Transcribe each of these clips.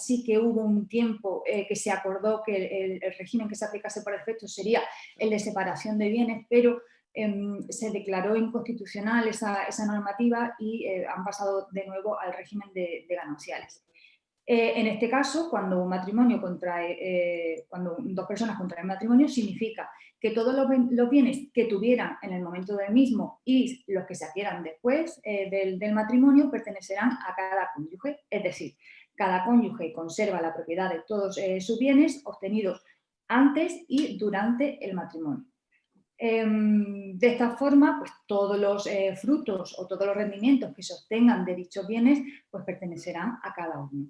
sí que hubo un tiempo que se acordó que el régimen que se aplicase por defecto sería el de separación de bienes, pero se declaró inconstitucional esa normativa y han pasado de nuevo al régimen de gananciales. En este caso, cuando un matrimonio cuando dos personas contraen matrimonio, significa que todos los bienes que tuvieran en el momento del mismo y los que se adquieran después del matrimonio pertenecerán a cada cónyuge, es decir, cada cónyuge conserva la propiedad de todos sus bienes obtenidos antes y durante el matrimonio. De esta forma, pues todos los frutos o todos los rendimientos que se obtengan de dichos bienes pues pertenecerán a cada uno.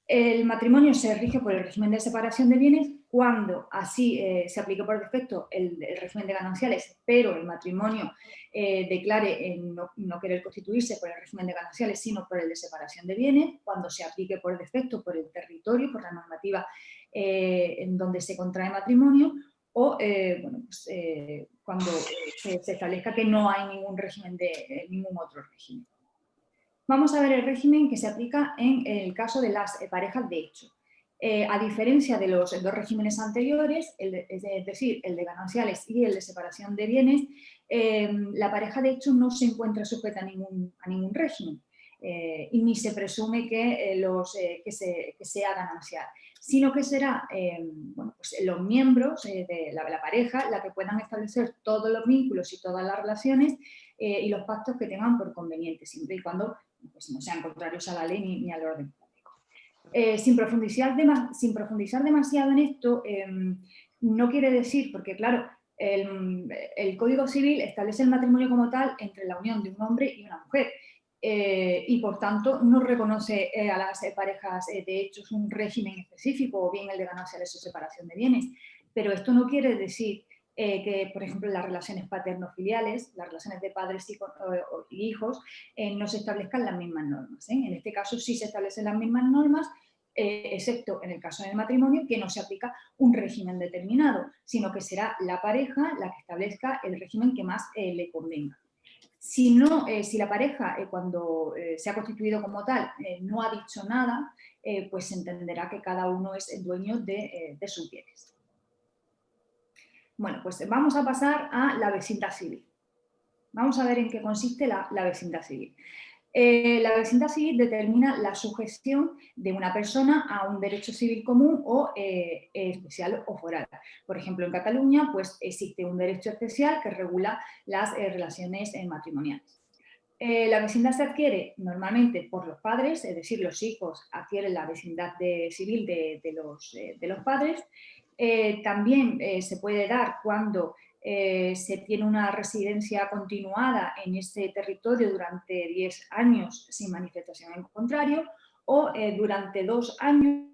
El matrimonio se rige por el régimen de separación de bienes cuando así se aplique por defecto el régimen de gananciales, pero el matrimonio declare no querer constituirse por el régimen de gananciales, sino por el de separación de bienes, cuando se aplique por defecto por el territorio, por la normativa en donde se contrae matrimonio, o cuando se establezca que no hay ningún otro régimen. Vamos a ver el régimen que se aplica en el caso de las parejas de hecho. A diferencia de los dos regímenes anteriores, es decir, el de gananciales y el de separación de bienes, la pareja de hecho no se encuentra sujeta a ningún régimen y ni se presume que sea ganancial, sino que será pues los miembros de la pareja la que puedan establecer todos los vínculos y todas las relaciones y los pactos que tengan por conveniente, siempre y cuando pues no sean contrarios a la ley ni al orden público. Sin profundizar demasiado en esto, no quiere decir, porque claro, el Código Civil establece el matrimonio como tal entre la unión de un hombre y una mujer y por tanto no reconoce a las parejas de hechos un régimen específico o bien el de gananciales o separación de bienes, pero esto no quiere decir que, por ejemplo, en las relaciones paterno-filiales, las relaciones de padres y hijos, no se establezcan las mismas normas. En este caso sí se establecen las mismas normas, excepto en el caso del matrimonio, que no se aplica un régimen determinado, sino que será la pareja la que establezca el régimen que más le convenga. Si la pareja, cuando se ha constituido como tal, no ha dicho nada, pues se entenderá que cada uno es el dueño de sus bienes. Bueno, pues vamos a pasar a la vecindad civil. Vamos a ver en qué consiste la vecindad civil. La vecindad civil determina la sujeción de una persona a un derecho civil común o especial o foral. Por ejemplo, en Cataluña pues, existe un derecho especial que regula las relaciones matrimoniales. La vecindad se adquiere normalmente por los padres, es decir, los hijos adquieren la vecindad civil de los padres. También se puede dar cuando se tiene una residencia continuada en ese territorio durante 10 años sin manifestación en contrario o durante 2 años.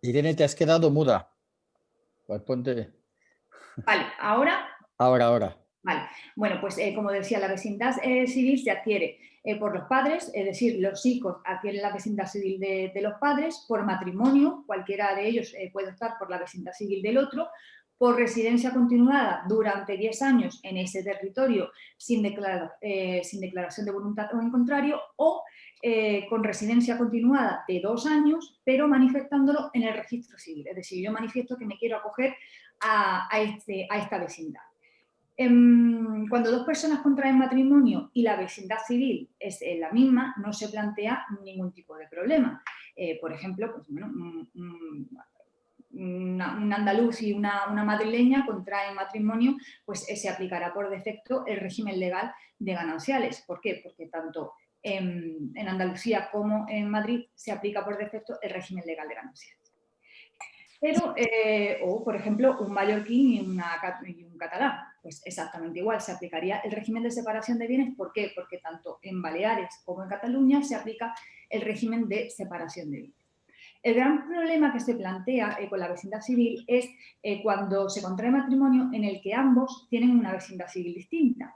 Irene, te has quedado muda. Pues ponte... Vale, ¿ahora? Ahora. Vale, bueno, pues como decía, la vecindad civil se adquiere por los padres, es decir, los hijos adquieren la vecindad civil de los padres, por matrimonio, cualquiera de ellos puede optar por la vecindad civil del otro, por residencia continuada durante 10 años en ese territorio sin declaración de voluntad o en contrario, o con residencia continuada de 2 años, pero manifestándolo en el registro civil, es decir, yo manifiesto que me quiero acoger a esta vecindad. Cuando dos personas contraen matrimonio y la vecindad civil es la misma, no se plantea ningún tipo de problema. Por ejemplo, pues, bueno, un andaluz y una madrileña contraen matrimonio, pues se aplicará por defecto el régimen legal de gananciales. ¿Por qué? Porque tanto en Andalucía como en Madrid se aplica por defecto el régimen legal de gananciales. Pero, o por ejemplo, un mallorquín y un catalán, pues exactamente igual, se aplicaría el régimen de separación de bienes. ¿Por qué? Porque tanto en Baleares como en Cataluña se aplica el régimen de separación de bienes. El gran problema que se plantea con la vecindad civil es cuando se contrae matrimonio en el que ambos tienen una vecindad civil distinta.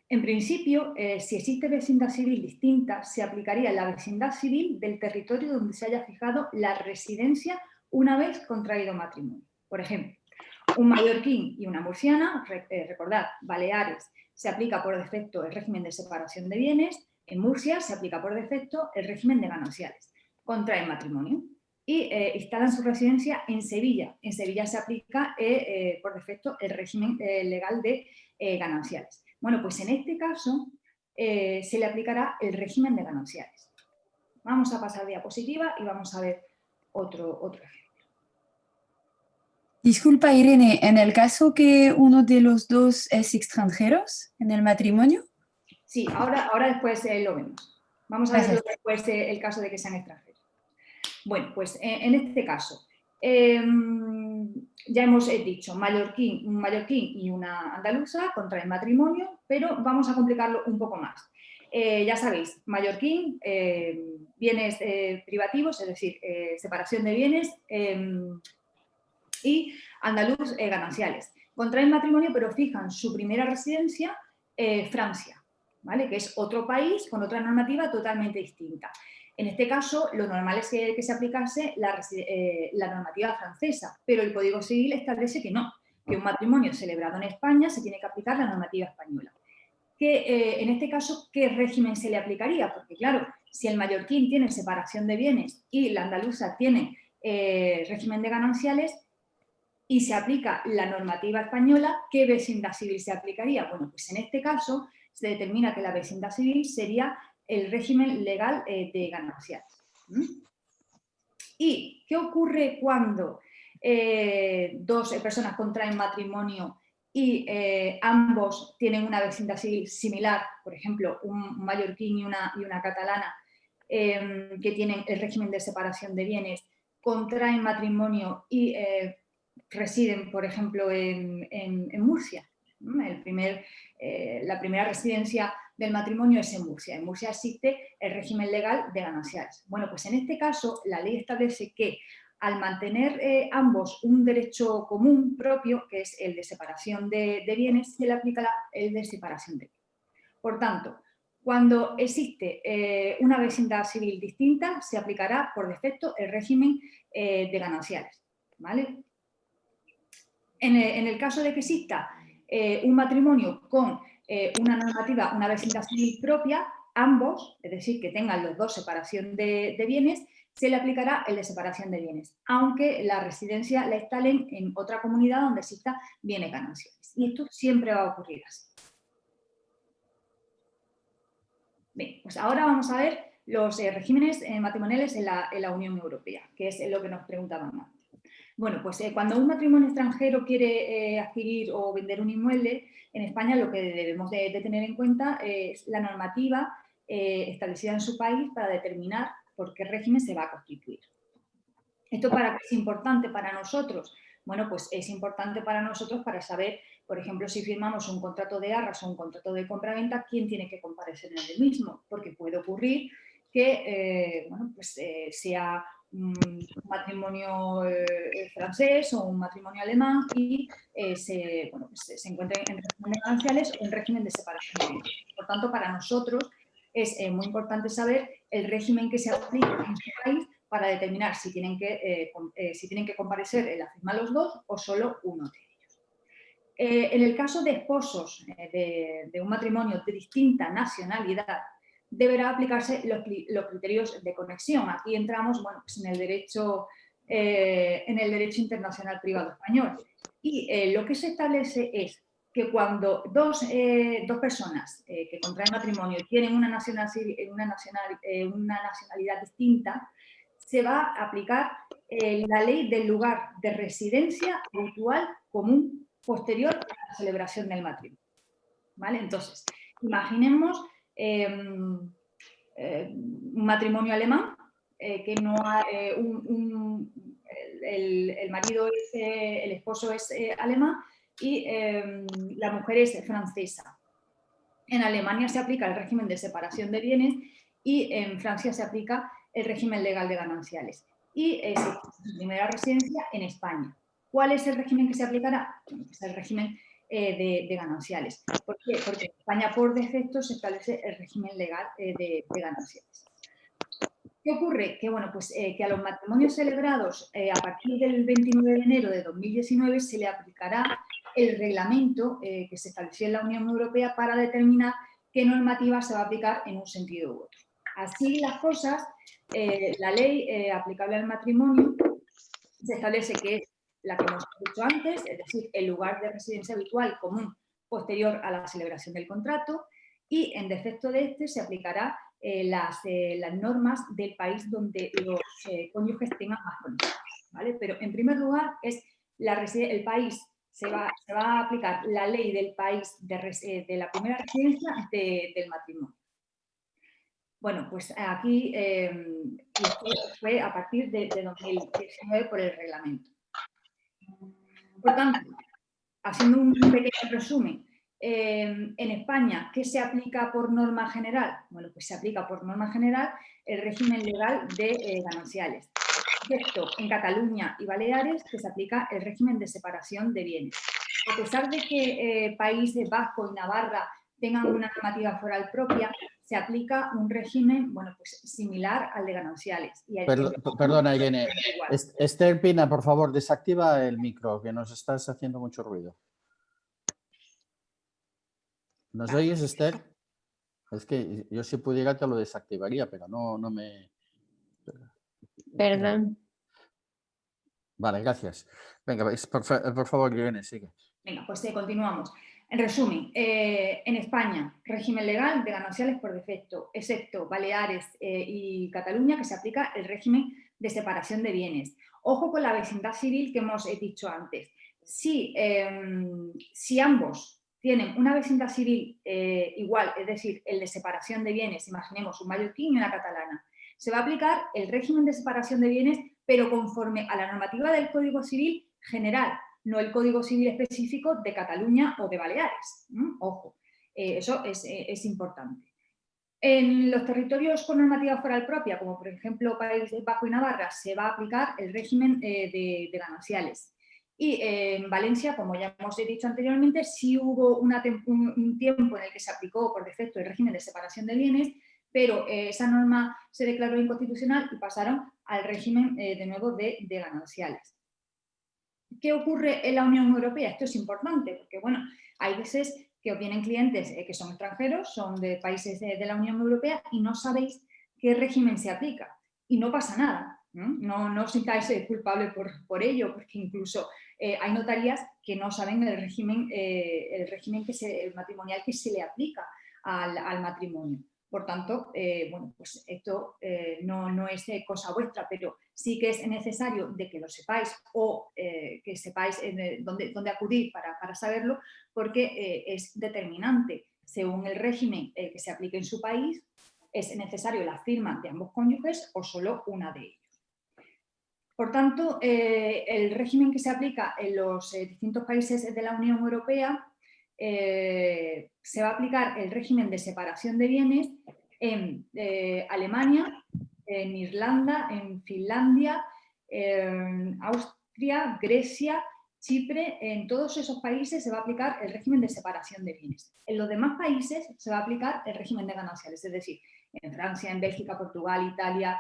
En principio, si existe vecindad civil distinta, se aplicaría la vecindad civil del territorio donde se haya fijado la residencia una vez contraído matrimonio. Por ejemplo, un mallorquín y una murciana, recordad, Baleares, se aplica por defecto el régimen de separación de bienes. En Murcia se aplica por defecto el régimen de gananciales. Contraen matrimonio y instalan su residencia en Sevilla. En Sevilla se aplica por defecto el régimen legal de gananciales. Bueno, pues en este caso se le aplicará el régimen de gananciales. Vamos a pasar diapositiva y vamos a ver otro ejemplo. Disculpa, Irene, en el caso que uno de los dos es extranjero en el matrimonio. Sí, ahora después lo vemos. Vamos a ver después el caso de que sean extranjeros. Bueno, pues en este caso, ya hemos dicho, un mallorquín y una andaluza contraen matrimonio, pero vamos a complicarlo un poco más. Ya sabéis, mallorquín, bienes privativos, es decir, separación de bienes, y andaluz, gananciales. Contraen matrimonio, pero fijan su primera residencia Francia, ¿vale? Que es otro país con otra normativa totalmente distinta. En este caso, lo normal es que se aplicase la normativa francesa, pero el Código Civil establece que no, que un matrimonio celebrado en España se tiene que aplicar la normativa española. En este caso, ¿qué régimen se le aplicaría? Porque claro, si el mallorquín tiene separación de bienes y la andaluza tiene régimen de gananciales y se aplica la normativa española, ¿qué vecindad civil se aplicaría? Bueno, pues en este caso se determina que la vecindad civil sería el régimen legal de gananciales. ¿Y qué ocurre cuando dos personas contraen matrimonio y ambos tienen una vecindad civil similar? Por ejemplo, un mallorquín y una catalana que tienen el régimen de separación de bienes, contraen matrimonio y residen, por ejemplo, en Murcia. La primera residencia del matrimonio es en Murcia. En Murcia existe el régimen legal de gananciales. Bueno, pues en este caso la ley establece que al mantener ambos un derecho común propio, que es el de separación de bienes, se le aplicará el de separación de bienes. Por tanto, cuando existe una vecindad civil distinta, se aplicará por defecto el régimen de gananciales, ¿vale? En el caso de que exista un matrimonio con una normativa, una vecindad civil propia, ambos, es decir, que tengan los dos separación de bienes, se le aplicará el de separación de bienes, aunque la residencia la instalen en otra comunidad donde exista bienes gananciales. Y esto siempre va a ocurrir así. Bien, pues ahora vamos a ver los regímenes matrimoniales en la Unión Europea, que es lo que nos preguntaban antes. Bueno, pues cuando un matrimonio extranjero quiere adquirir o vender un inmueble, en España lo que debemos de tener en cuenta es la normativa establecida en su país para determinar por qué régimen se va a constituir. ¿Esto para qué es importante para nosotros? Bueno, pues es importante para nosotros para saber, por ejemplo, si firmamos un contrato de arras o un contrato de compraventa, ¿quién tiene que comparecer en el mismo? Porque puede ocurrir que sea un matrimonio francés o un matrimonio alemán y se encuentren en régimen de gananciales o en régimen de separación de bienes. Por tanto, para nosotros es muy importante saber el régimen que se aplica en su país para determinar si tienen que comparecer en la firma los dos o solo uno de ellos. En el caso de esposos de un matrimonio de distinta nacionalidad, deberá aplicarse los criterios de conexión. Aquí entramos pues en el derecho internacional privado español. Y lo que se establece es que cuando dos personas que contraen matrimonio tienen una nacionalidad distinta, se va a aplicar la ley del lugar de residencia habitual común posterior a la celebración del matrimonio. ¿Vale? Entonces, imaginemos un matrimonio alemán que no ha, el marido el esposo es alemán y la mujer es francesa. En Alemania se aplica el régimen de separación de bienes y en Francia se aplica el régimen legal de gananciales. Y su primera residencia en España. ¿Cuál es el régimen que se aplicará? Es el régimen de gananciales. ¿Por qué? Porque en España por defecto se establece el régimen legal de gananciales. ¿Qué ocurre? Que, que a los matrimonios celebrados a partir del 29 de enero de 2019 se le aplicará el reglamento que se estableció en la Unión Europea para determinar qué normativa se va a aplicar en un sentido u otro. Así las cosas, la ley aplicable al matrimonio se establece que es la que hemos dicho antes, es decir, el lugar de residencia habitual común posterior a la celebración del contrato, y en defecto de este se aplicará las normas del país donde los cónyuges tengan más conexiones, ¿vale? Pero en primer lugar es el país, se va a aplicar la ley del país de la primera residencia del matrimonio. Bueno, pues aquí fue a partir de 2019 por el reglamento. Por tanto, haciendo un pequeño resumen, en España, ¿qué se aplica por norma general? Bueno, pues se aplica por norma general el régimen legal de gananciales. Excepto en Cataluña y Baleares, que se aplica el régimen de separación de bienes. A pesar de que Países Vasco y Navarra tengan una normativa foral propia, se aplica un régimen, bueno, pues similar al de gananciales. Y Perdona, Irene. Esther Pina, por favor, desactiva el micro, que nos estás haciendo mucho ruido. ¿Nos oyes, Esther? Es que yo si pudiera te lo desactivaría, pero no me... Perdón. Vale, gracias. Venga, por favor, Irene, sigue. Venga, pues continuamos. En resumen, en España, régimen legal de gananciales por defecto, excepto Baleares y Cataluña, que se aplica el régimen de separación de bienes. Ojo con la vecindad civil que hemos dicho antes. Si ambos tienen una vecindad civil igual, es decir, el de separación de bienes, imaginemos un mallorquín y una catalana, se va a aplicar el régimen de separación de bienes, pero conforme a la normativa del Código Civil general, no el Código Civil específico de Cataluña o de Baleares. Ojo, eso es importante. En los territorios con normativa foral propia, como por ejemplo Países Vasco y Navarra, se va a aplicar el régimen de gananciales. Y en Valencia, como ya hemos dicho anteriormente, sí hubo un tiempo en el que se aplicó por defecto el régimen de separación de bienes, pero esa norma se declaró inconstitucional y pasaron al régimen de nuevo de gananciales. ¿Qué ocurre en la Unión Europea? Esto es importante porque, bueno, hay veces que os vienen clientes que son extranjeros, son de países de la Unión Europea y no sabéis qué régimen se aplica y no pasa nada. No os sintáis culpable por ello, porque incluso hay notarías que no saben el régimen matrimonial que se le aplica al matrimonio. Por tanto, bueno, pues esto no es cosa vuestra, pero sí que es necesario de que lo sepáis o que sepáis dónde acudir para saberlo, porque es determinante. Según el régimen que se aplique en su país, es necesario la firma de ambos cónyuges o solo una de ellos. Por tanto, el régimen que se aplica en los distintos países de la Unión Europea se va a aplicar el régimen de separación de bienes en Alemania, en Irlanda, en Finlandia, en Austria, Grecia, Chipre. En todos esos países se va a aplicar el régimen de separación de bienes. En los demás países se va a aplicar el régimen de gananciales, es decir, en Francia, en Bélgica, Portugal, Italia,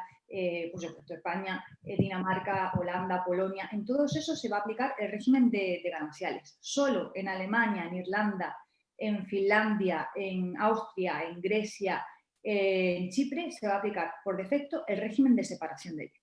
por supuesto España, Dinamarca, Holanda, Polonia. En todos esos se va a aplicar el régimen de gananciales. Solo en Alemania, en Irlanda, en Finlandia, en Austria, en Grecia, en Chipre se va a aplicar por defecto el régimen de separación de bienes.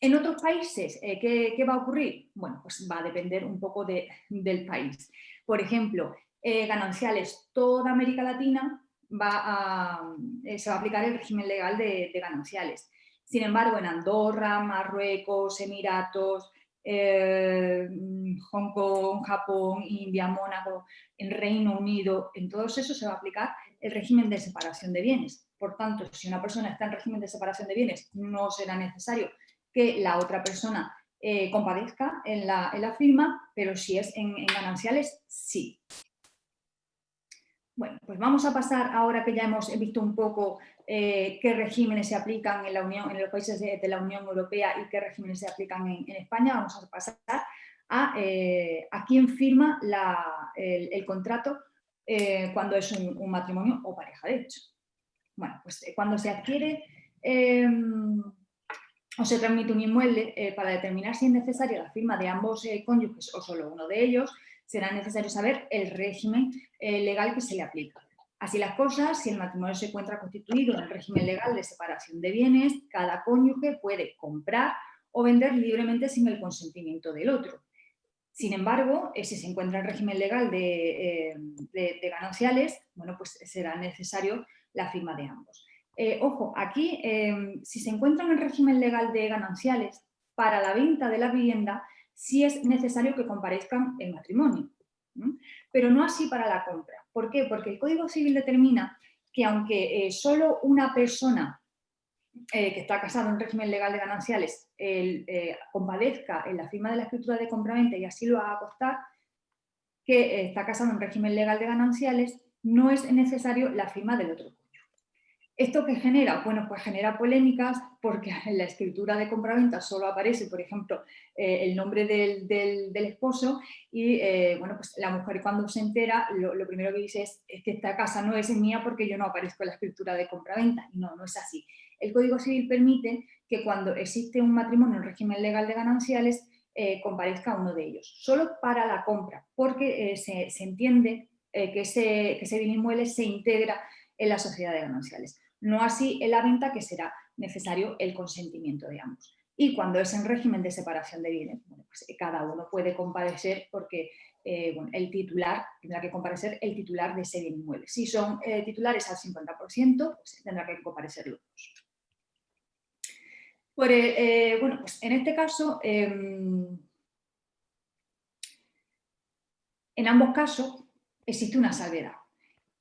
En otros países, ¿qué va a ocurrir? Bueno, pues va a depender un poco del país. Por ejemplo, gananciales, toda América Latina se va a aplicar el régimen legal de gananciales. Sin embargo, en Andorra, Marruecos, Emiratos, Hong Kong, Japón, India, Mónaco, en Reino Unido, en todos esos se va a aplicar el régimen de separación de bienes. Por tanto, si una persona está en régimen de separación de bienes, no será necesario que la otra persona comparezca en la firma, pero si es en gananciales, sí. Bueno, pues vamos a pasar, ahora que ya hemos visto un poco qué regímenes se aplican en los países de la Unión Europea y qué regímenes se aplican en España, vamos a pasar a quién firma el contrato cuando es un matrimonio o pareja de hecho. Bueno, pues cuando se adquiere o se transmite un inmueble, para determinar si es necesaria la firma de ambos cónyuges o solo uno de ellos, será necesario saber el régimen legal que se le aplica. Así las cosas, si el matrimonio se encuentra constituido en el régimen legal de separación de bienes, cada cónyuge puede comprar o vender libremente sin el consentimiento del otro. Sin embargo, si se encuentra en régimen legal de gananciales, bueno, pues será necesario la firma de ambos. Ojo, aquí, si se encuentran en régimen legal de gananciales, para la venta de la vivienda sí es necesario que comparezcan el matrimonio, ¿no? Pero no así para la compra. ¿Por qué? Porque el Código Civil determina que aunque solo una persona que está casado en régimen legal de gananciales compadezca en la firma de la escritura de compraventa y así lo haga constar, que está casado en régimen legal de gananciales, no es necesario la firma del otro cónyuge. ¿Esto qué genera? Bueno, pues genera polémicas porque en la escritura de compraventa solo aparece, por ejemplo, el nombre del esposo y, bueno, pues la mujer cuando se entera, lo primero que dice es que esta casa no es mía porque yo no aparezco en la escritura de compraventa. Y no, no es así. El Código Civil permite que cuando existe un matrimonio en régimen legal de gananciales, comparezca uno de ellos, solo para la compra, porque se entiende que ese bien inmueble se integra en la sociedad de gananciales. No así en la venta, que será necesario el consentimiento de ambos. Y cuando es en régimen de separación de bienes, bueno, pues cada uno puede comparecer porque bueno, el titular tendrá que comparecer el titular de ese bien inmueble. Si son titulares al 50%, pues tendrá que comparecer los dos. Bueno, pues en este caso, en ambos casos existe una salvedad.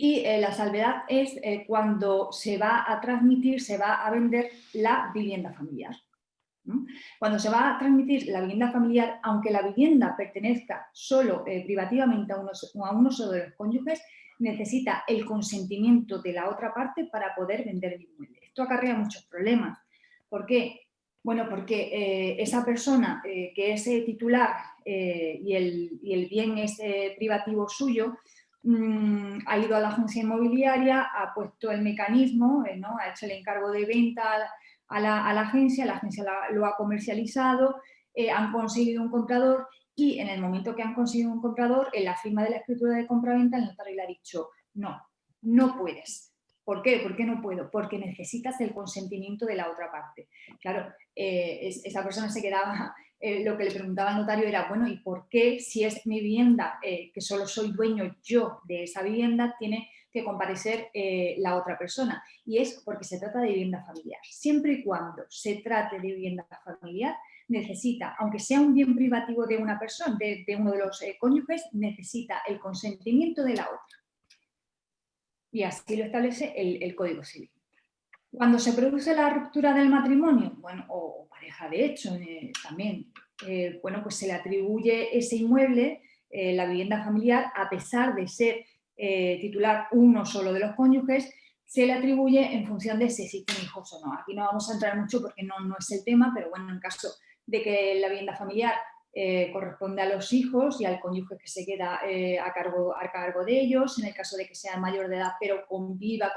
Y la salvedad es cuando se va a transmitir, se va a vender la vivienda familiar. ¿No? Cuando se va a transmitir la vivienda familiar, aunque la vivienda pertenezca solo privativamente a uno solo de los cónyuges, necesita el consentimiento de la otra parte para poder vender el inmueble. Esto acarrea muchos problemas. ¿Por qué? Bueno, porque esa persona que es titular y el bien es privativo suyo, ha ido a la agencia inmobiliaria, ha puesto el mecanismo, ¿no? Ha hecho el encargo de venta a la agencia lo ha comercializado, han conseguido un comprador y en el momento que han conseguido un comprador, en la firma de la escritura de compraventa, el notario le ha dicho, no, no puedes. ¿Por qué? ¿Por qué no puedo? Porque necesitas el consentimiento de la otra parte. Claro, esa persona se quedaba, lo que le preguntaba al notario era, bueno, ¿y por qué si es mi vivienda, que solo soy dueño yo de esa vivienda, tiene que comparecer la otra persona? Y es porque se trata de vivienda familiar. Siempre y cuando se trate de vivienda familiar, necesita, aunque sea un bien privativo de una persona, de uno de los cónyuges, necesita el consentimiento de la otra. Y así lo establece el Código Civil. Cuando se produce la ruptura del matrimonio, bueno, o pareja de hecho también, bueno, pues se le atribuye ese inmueble, la vivienda familiar, a pesar de ser titular uno solo de los cónyuges, se le atribuye en función de si existen hijos o no. Aquí no vamos a entrar mucho porque no es el tema, pero bueno, en caso de que la vivienda familiar corresponde a los hijos y al cónyuge que se queda a cargo de ellos, en el caso de que sea mayor de edad pero conviva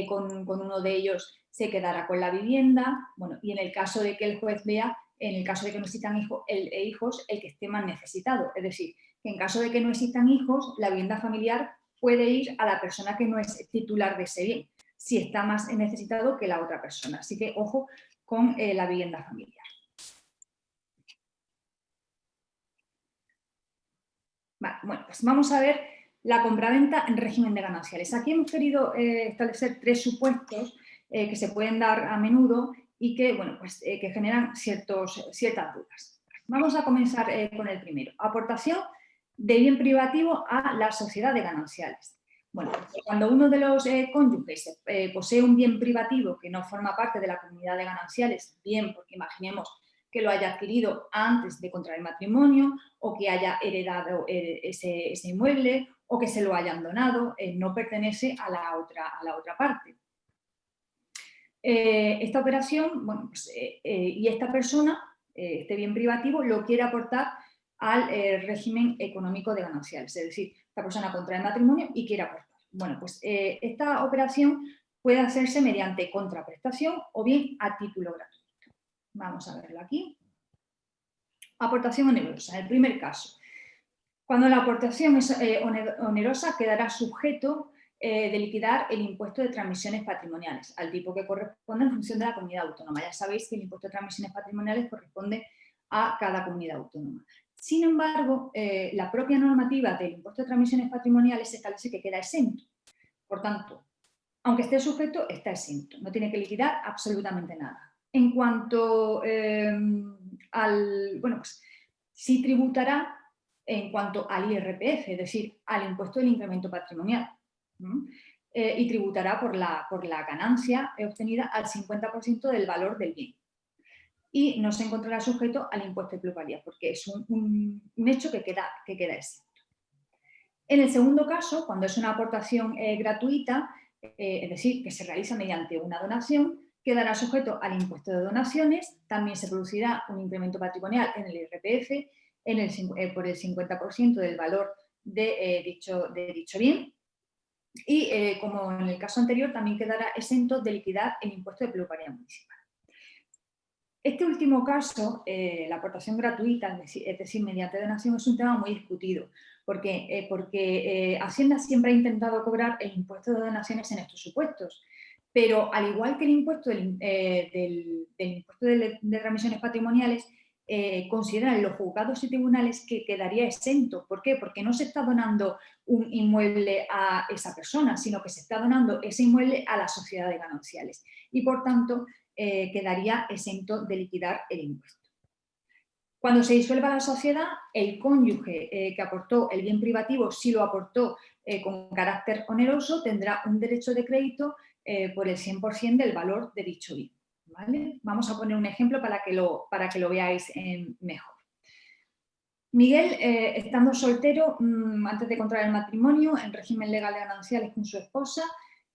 con uno de ellos, se quedará con la vivienda. Bueno, y en el caso de que el juez vea, en el caso de que no existan hijos, el que esté más necesitado. Es decir, que en caso de que no existan hijos, la vivienda familiar puede ir a la persona que no es titular de ese bien, si está más necesitado que la otra persona. Así que ojo con la vivienda familiar. Vale, bueno, pues vamos a ver la compraventa en régimen de gananciales. Aquí hemos querido establecer tres supuestos que se pueden dar a menudo y que, bueno, pues, que generan ciertas dudas. Vamos a comenzar con el primero. Aportación de bien privativo a la sociedad de gananciales. Bueno, cuando uno de los cónyuges posee un bien privativo que no forma parte de la comunidad de gananciales, bien porque imaginemos que lo haya adquirido antes de contraer matrimonio o que haya heredado ese inmueble o que se lo hayan donado, no pertenece a la otra parte. Esta operación, bueno, pues, y esta persona, este bien privativo, lo quiere aportar al régimen económico de gananciales, es decir, esta persona contrae matrimonio y quiere aportar. Bueno, pues esta operación puede hacerse mediante contraprestación o bien a título gratuito. Vamos a verlo aquí. Aportación onerosa. En el primer caso, Cuando la aportación es onerosa, quedará sujeto de liquidar el impuesto de transmisiones patrimoniales, al tipo que corresponde en función de la comunidad autónoma. Ya sabéis que el impuesto de transmisiones patrimoniales corresponde a cada comunidad autónoma. Sin embargo, la propia normativa del impuesto de transmisiones patrimoniales establece que queda exento. Por tanto, aunque esté sujeto, está exento. No tiene que liquidar absolutamente nada. En cuanto pues sí tributará en cuanto al IRPF, es decir, al impuesto del incremento patrimonial. Y tributará por la ganancia obtenida al 50% del valor del bien. Y no se encontrará sujeto al impuesto de plusvalía, porque es un hecho que queda exento. En el segundo caso, cuando es una aportación gratuita, es decir, que se realiza mediante una donación, quedará sujeto al impuesto de donaciones, también se producirá un incremento patrimonial en el IRPF por el 50% del valor de dicho bien, y como en el caso anterior, también quedará exento de liquidar el impuesto de plusvalía municipal. Este último caso, la aportación gratuita, es decir, mediante donación, es un tema muy discutido, porque Hacienda siempre ha intentado cobrar el impuesto de donaciones en estos supuestos, pero al igual que el impuesto del impuesto de transmisiones patrimoniales, consideran los juzgados y tribunales que quedaría exento. ¿Por qué? Porque no se está donando un inmueble a esa persona, sino que se está donando ese inmueble a la sociedad de gananciales. Y por tanto, quedaría exento de liquidar el impuesto. Cuando se disuelva la sociedad, el cónyuge que aportó el bien privativo, si lo aportó con carácter oneroso, tendrá un derecho de crédito por el 100% del valor de dicho bien. ¿Vale? Vamos a poner un ejemplo para que lo veáis mejor. Miguel, estando soltero, antes de contraer el matrimonio, en régimen legal de gananciales con su esposa,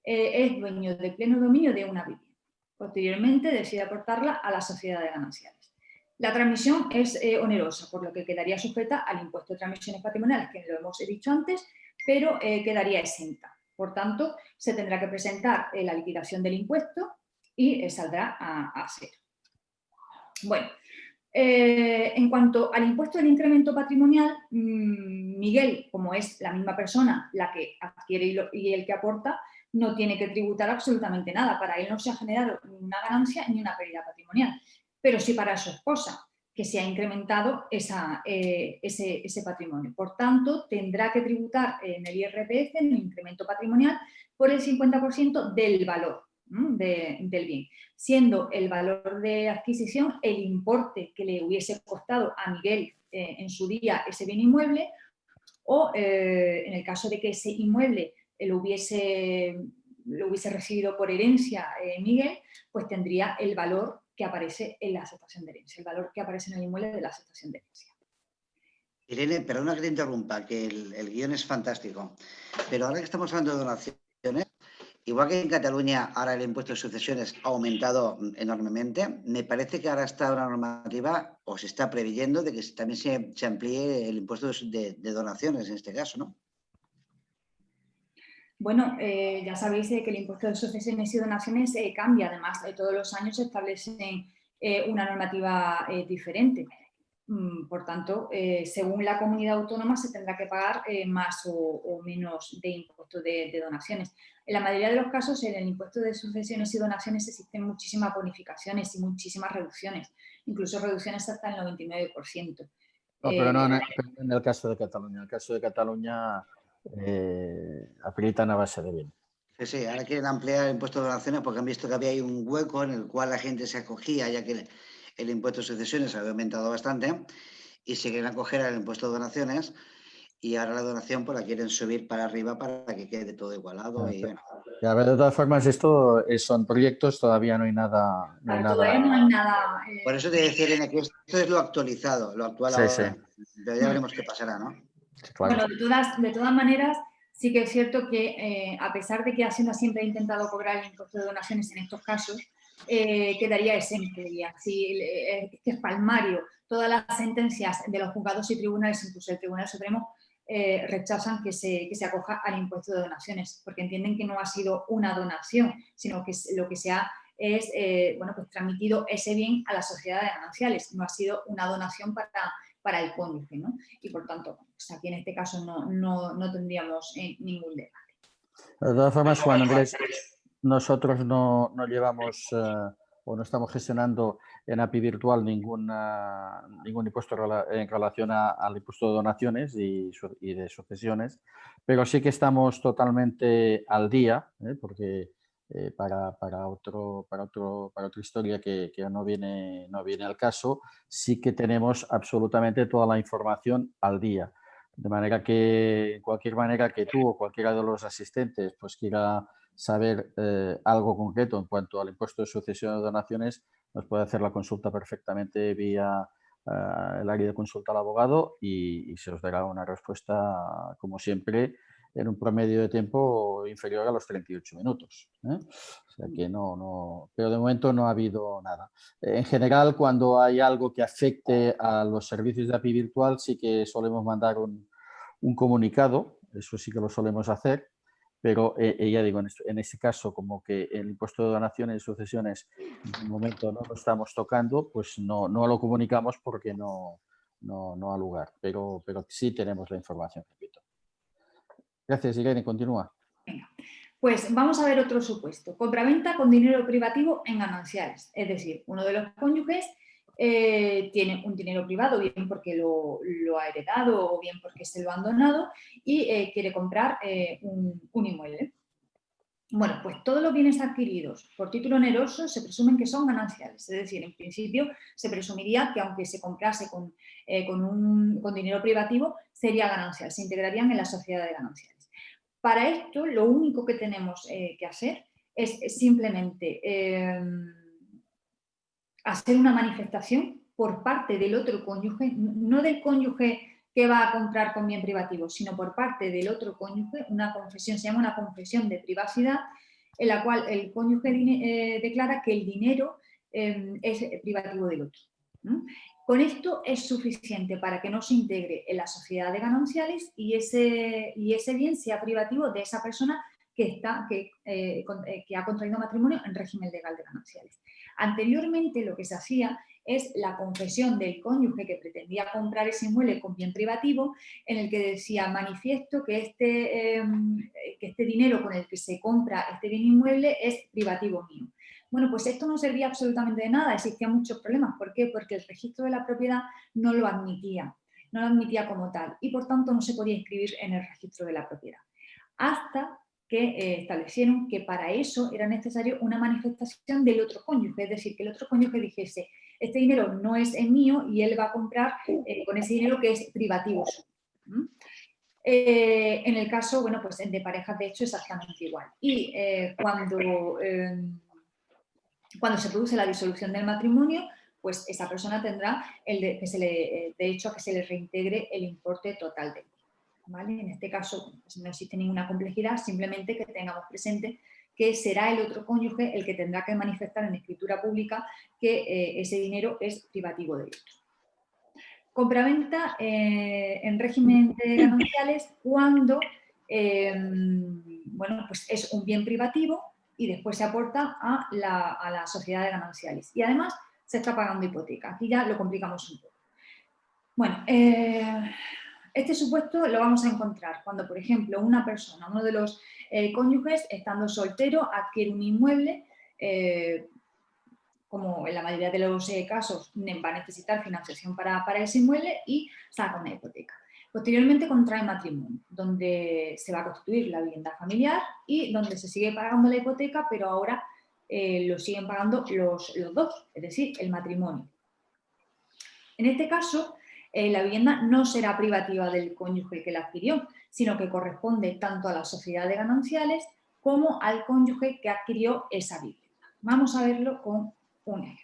es dueño de pleno dominio de una vivienda. Posteriormente decide aportarla a la sociedad de gananciales. La transmisión es onerosa, por lo que quedaría sujeta al impuesto de transmisiones patrimoniales, que lo hemos dicho antes, pero quedaría exenta. Por tanto, se tendrá que presentar la liquidación del impuesto y saldrá a cero. Bueno, en cuanto al impuesto del incremento patrimonial, Miguel, como es la misma persona la que adquiere y el que aporta, no tiene que tributar absolutamente nada. Para él no se ha generado ni una ganancia ni una pérdida patrimonial. Pero sí para su esposa, que se ha incrementado ese patrimonio. Por tanto, tendrá que tributar en el IRPF, en el incremento patrimonial, por el 50% del valor del bien, siendo el valor de adquisición el importe que le hubiese costado a Miguel en su día ese bien inmueble, o en el caso de que ese inmueble lo hubiese recibido por herencia Miguel, pues tendría el valor que aparece en la aceptación de herencia, el valor que aparece en el inmueble de la aceptación de herencia. Irene, perdona que te interrumpa, que el guión es fantástico, pero ahora que estamos hablando de donaciones, igual que en Cataluña ahora el impuesto de sucesiones ha aumentado enormemente, me parece que ahora está una normativa, o se está preveyendo, de que también se amplíe el impuesto de donaciones en este caso, ¿no? Bueno, ya sabéis que el impuesto de sucesiones y donaciones cambia, además todos los años se establece una normativa diferente. Por tanto, según la comunidad autónoma se tendrá que pagar más o menos de impuesto de donaciones. En la mayoría de los casos, en el impuesto de sucesiones y donaciones existen muchísimas bonificaciones y muchísimas reducciones, incluso reducciones hasta el 99%. No, pero no en el caso de Cataluña. En el caso de Cataluña acreditan a base de bien. Sí, sí, ahora quieren ampliar el impuesto de donaciones porque han visto que había ahí un hueco en el cual la gente se acogía, ya que el impuesto de sucesiones había aumentado bastante, y se quieren acoger al impuesto de donaciones, y ahora la donación pues la quieren subir para arriba para que quede todo igualado. Y bueno. Ya, de todas formas, esto son proyectos, todavía no hay nada. Todavía no hay nada. Por eso te decía, Irene, que esto es lo actualizado, lo actual ahora. Sí. Pero ya veremos qué pasará, ¿no? Sí, claro. Bueno, de todas maneras, sí que es cierto que a pesar de que Hacienda siempre ha intentado cobrar el impuesto de donaciones en estos casos, quedaría exento. Si es palmario. Todas las sentencias de los juzgados y tribunales, incluso el Tribunal Supremo, rechazan que se acoja al impuesto de donaciones, porque entienden que no ha sido una donación, sino que lo que se ha pues transmitido ese bien a la sociedad de gananciales. No ha sido una donación para para el cónyuge, ¿no? Y por tanto, pues aquí en este caso no tendríamos ningún debate. De todas formas, Juan Andrés, nosotros no llevamos o no estamos gestionando en API Virtual ningún impuesto en relación al impuesto de donaciones y de sucesiones, pero sí que estamos totalmente al día, porque para otra historia que no viene al caso, sí que tenemos absolutamente toda la información al día. De manera que, de cualquier manera que tú o cualquiera de los asistentes pues quiera saber algo concreto en cuanto al impuesto de sucesión de donaciones, nos puede hacer la consulta perfectamente vía el área de consulta al abogado y se os dará una respuesta, como siempre, en un promedio de tiempo inferior a los 38 minutos. O sea que pero de momento no ha habido nada. En general, cuando hay algo que afecte a los servicios de API Virtual, sí que solemos mandar un comunicado, eso sí que lo solemos hacer, pero ya digo, en este caso, como que el impuesto de donaciones y sucesiones de momento no lo estamos tocando, pues no lo comunicamos porque no ha lugar, pero sí tenemos la información, repito. Gracias, Irene, continúa. Venga, pues vamos a ver otro supuesto. Compraventa con dinero privativo en gananciales, es decir, uno de los cónyuges tiene un dinero privado, bien porque lo ha heredado o bien porque se lo han donado y quiere comprar un inmueble. Bueno, pues todos los bienes adquiridos por título oneroso se presumen que son gananciales, es decir, en principio se presumiría que aunque se comprase con dinero privativo sería ganancial, se integrarían en la sociedad de gananciales. Para esto lo único que tenemos que hacer es simplemente hacer una manifestación por parte del otro cónyuge, no del cónyuge que va a comprar con bien privativo, sino por parte del otro cónyuge, una confesión, se llama una confesión de privacidad, en la cual el cónyuge declara que el dinero es privativo del otro. Con esto es suficiente para que no se integre en la sociedad de gananciales y ese bien sea privativo de esa persona que ha contraído matrimonio en régimen legal de gananciales. Anteriormente lo que se hacía es la confesión del cónyuge que pretendía comprar ese inmueble con bien privativo, en el que decía: manifiesto que este dinero con el que se compra este bien inmueble es privativo mío. Bueno, pues esto no servía absolutamente de nada, existían muchos problemas. ¿Por qué? Porque el registro de la propiedad no lo admitía como tal y por tanto no se podía inscribir en el registro de la propiedad. Hasta que establecieron que para eso era necesario una manifestación del otro cónyuge, es decir, que el otro cónyuge dijese: este dinero no es mío y él va a comprar con ese dinero que es privativo suyo. En el caso, bueno, pues de parejas de hecho exactamente igual. Y cuando se produce la disolución del matrimonio, pues esa persona tendrá derecho a que se le reintegre el importe total del bien. ¿Vale? En este caso pues no existe ninguna complejidad, simplemente que tengamos presente que será el otro cónyuge el que tendrá que manifestar en escritura pública que ese dinero es privativo del otro. Compraventa en régimen de gananciales cuando bueno, pues es un bien privativo y después se aporta a la sociedad de gananciales y además se está pagando hipoteca. Aquí ya lo complicamos un poco. Bueno, este supuesto lo vamos a encontrar cuando, por ejemplo, una persona, uno de los cónyuges, estando soltero, adquiere un inmueble, como en la mayoría de los casos va a necesitar financiación para ese inmueble y saca una hipoteca. Posteriormente contrae matrimonio, donde se va a constituir la vivienda familiar y donde se sigue pagando la hipoteca, pero ahora lo siguen pagando los dos, es decir, el matrimonio. En este caso, la vivienda no será privativa del cónyuge que la adquirió, sino que corresponde tanto a la sociedad de gananciales como al cónyuge que adquirió esa vivienda. Vamos a verlo con un ejemplo.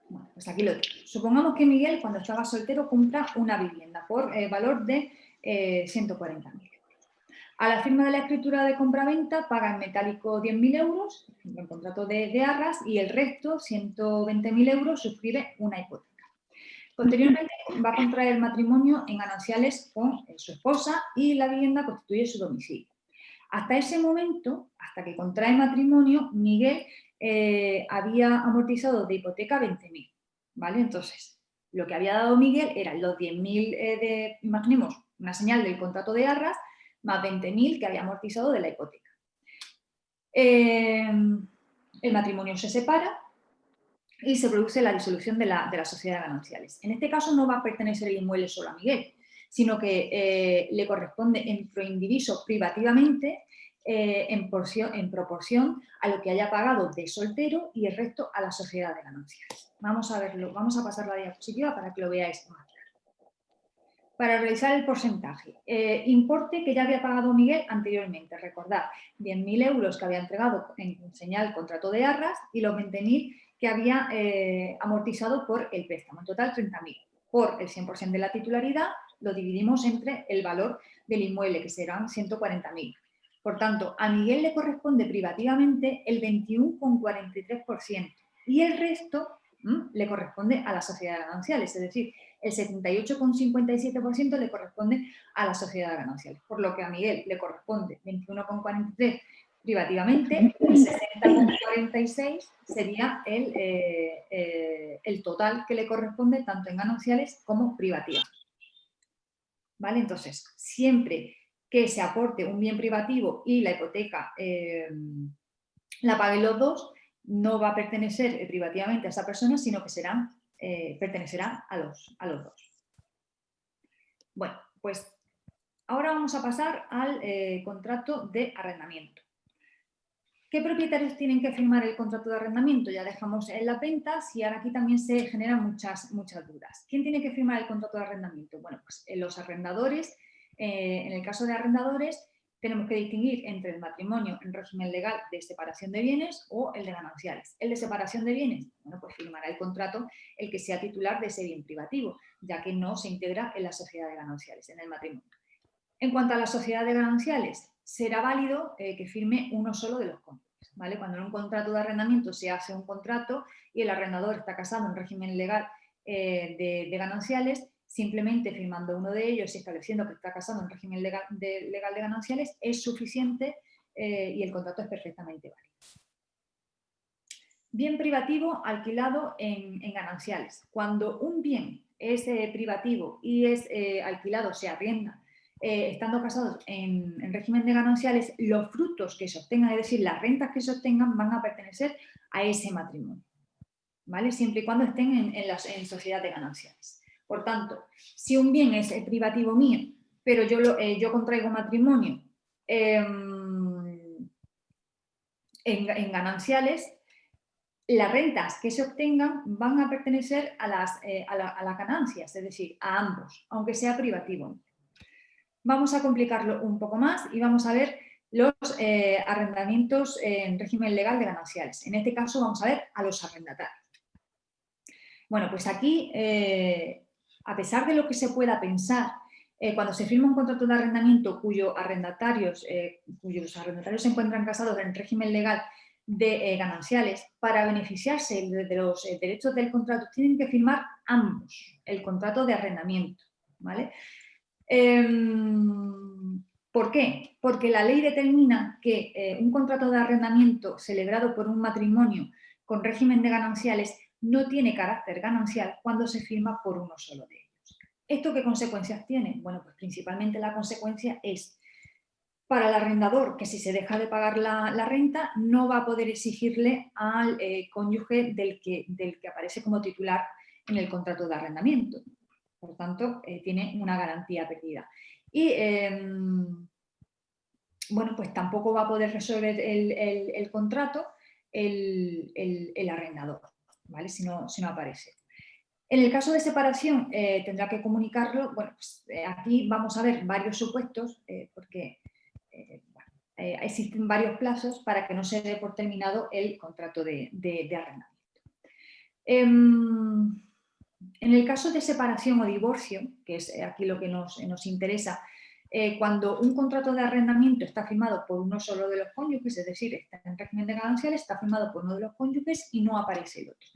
Bueno, pues aquí lo tengo. Supongamos que Miguel, cuando estaba soltero, compra una vivienda por valor de 140.000 euros. A la firma de la escritura de compraventa paga en metálico 10.000 euros, el contrato de arras, y el resto, 120.000 euros, suscribe una hipoteca. Posteriormente va a contraer matrimonio en gananciales con su esposa y la vivienda constituye su domicilio. Hasta ese momento, hasta que contrae matrimonio, Miguel había amortizado de hipoteca 20.000, ¿vale? Entonces, Lo que había dado Miguel eran los 10.000 imaginemos, una señal del contrato de arras, más 20.000 que había amortizado de la hipoteca. El matrimonio se separa y se produce la disolución de la sociedad de gananciales. En este caso no va a pertenecer el inmueble solo a Miguel, sino que le corresponde en proindiviso privativamente en proporción a lo que haya pagado de soltero y el resto a la sociedad de gananciales. Vamos a verlo, vamos a pasar la diapositiva para que lo veáis más claro. Para realizar el porcentaje, importe que ya había pagado Miguel anteriormente, recordad, 10.000 euros que había entregado en señal contrato de arras y los 20.000 que había amortizado por el préstamo, en total 30.000. Por el 100% de la titularidad lo dividimos entre el valor del inmueble, que serán 140.000. Por tanto, a Miguel le corresponde privativamente el 21,43% y el resto le corresponde a la sociedad de gananciales, es decir, el 78,57% le corresponde a la sociedad de gananciales, por lo que a Miguel le corresponde 21,43% privativamente, el 60,46 sería el total que le corresponde tanto en gananciales como privativa. ¿Vale? Entonces, siempre que se aporte un bien privativo y la hipoteca la paguen los dos, no va a pertenecer privativamente a esa persona, sino que pertenecerá a los dos. Bueno, pues ahora vamos a pasar al contrato de arrendamiento. ¿Qué propietarios tienen que firmar el contrato de arrendamiento? Ya dejamos en las ventas y ahora aquí también se generan muchas dudas. ¿Quién tiene que firmar el contrato de arrendamiento? Bueno, pues los arrendadores, en el caso de arrendadores, tenemos que distinguir entre el matrimonio en régimen legal de separación de bienes o el de gananciales. El de separación de bienes, bueno, pues firmará el contrato el que sea titular de ese bien privativo, ya que no se integra en la sociedad de gananciales, en el matrimonio. En cuanto a la sociedad de gananciales, será válido que firme uno solo de los cónyuges, ¿vale? Cuando en un contrato de arrendamiento se hace un contrato y el arrendador está casado en régimen legal de gananciales, simplemente firmando uno de ellos y estableciendo que está casado en régimen legal de gananciales es suficiente y el contrato es perfectamente válido. Bien privativo alquilado en gananciales. Cuando un bien es privativo y es alquilado, se arrienda, estando casados en régimen de gananciales, los frutos que se obtengan, es decir, las rentas que se obtengan, van a pertenecer a ese matrimonio, ¿vale? Siempre y cuando estén en sociedad de gananciales. Por tanto, si un bien es privativo mío, pero yo contraigo matrimonio en gananciales, las rentas que se obtengan van a pertenecer a las ganancias, es decir, a ambos, aunque sea privativo. Vamos a complicarlo un poco más y vamos a ver los arrendamientos en régimen legal de gananciales. En este caso vamos a ver a los arrendatarios. Bueno, pues aquí, a pesar de lo que se pueda pensar, cuando se firma un contrato de arrendamiento cuyos arrendatarios se encuentran casados en régimen legal de gananciales, para beneficiarse de los derechos del contrato tienen que firmar ambos el contrato de arrendamiento, ¿vale? ¿Por qué? Porque la ley determina que un contrato de arrendamiento celebrado por un matrimonio con régimen de gananciales no tiene carácter ganancial cuando se firma por uno solo de ellos. ¿Esto qué consecuencias tiene? Bueno, pues principalmente la consecuencia es para el arrendador que si se deja de pagar la renta no va a poder exigirle al cónyuge del que aparece como titular en el contrato de arrendamiento. Por tanto, tiene una garantía perdida. Y, bueno, pues tampoco va a poder resolver el contrato el arrendador, ¿vale? Si no aparece. En el caso de separación, tendrá que comunicarlo. Bueno, pues aquí vamos a ver varios supuestos, porque existen varios plazos para que no se dé por terminado el contrato de arrendamiento. En el caso de separación o divorcio, que es aquí lo que nos interesa, cuando un contrato de arrendamiento está firmado por uno solo de los cónyuges, es decir, está en régimen de gananciales, está firmado por uno de los cónyuges y no aparece el otro.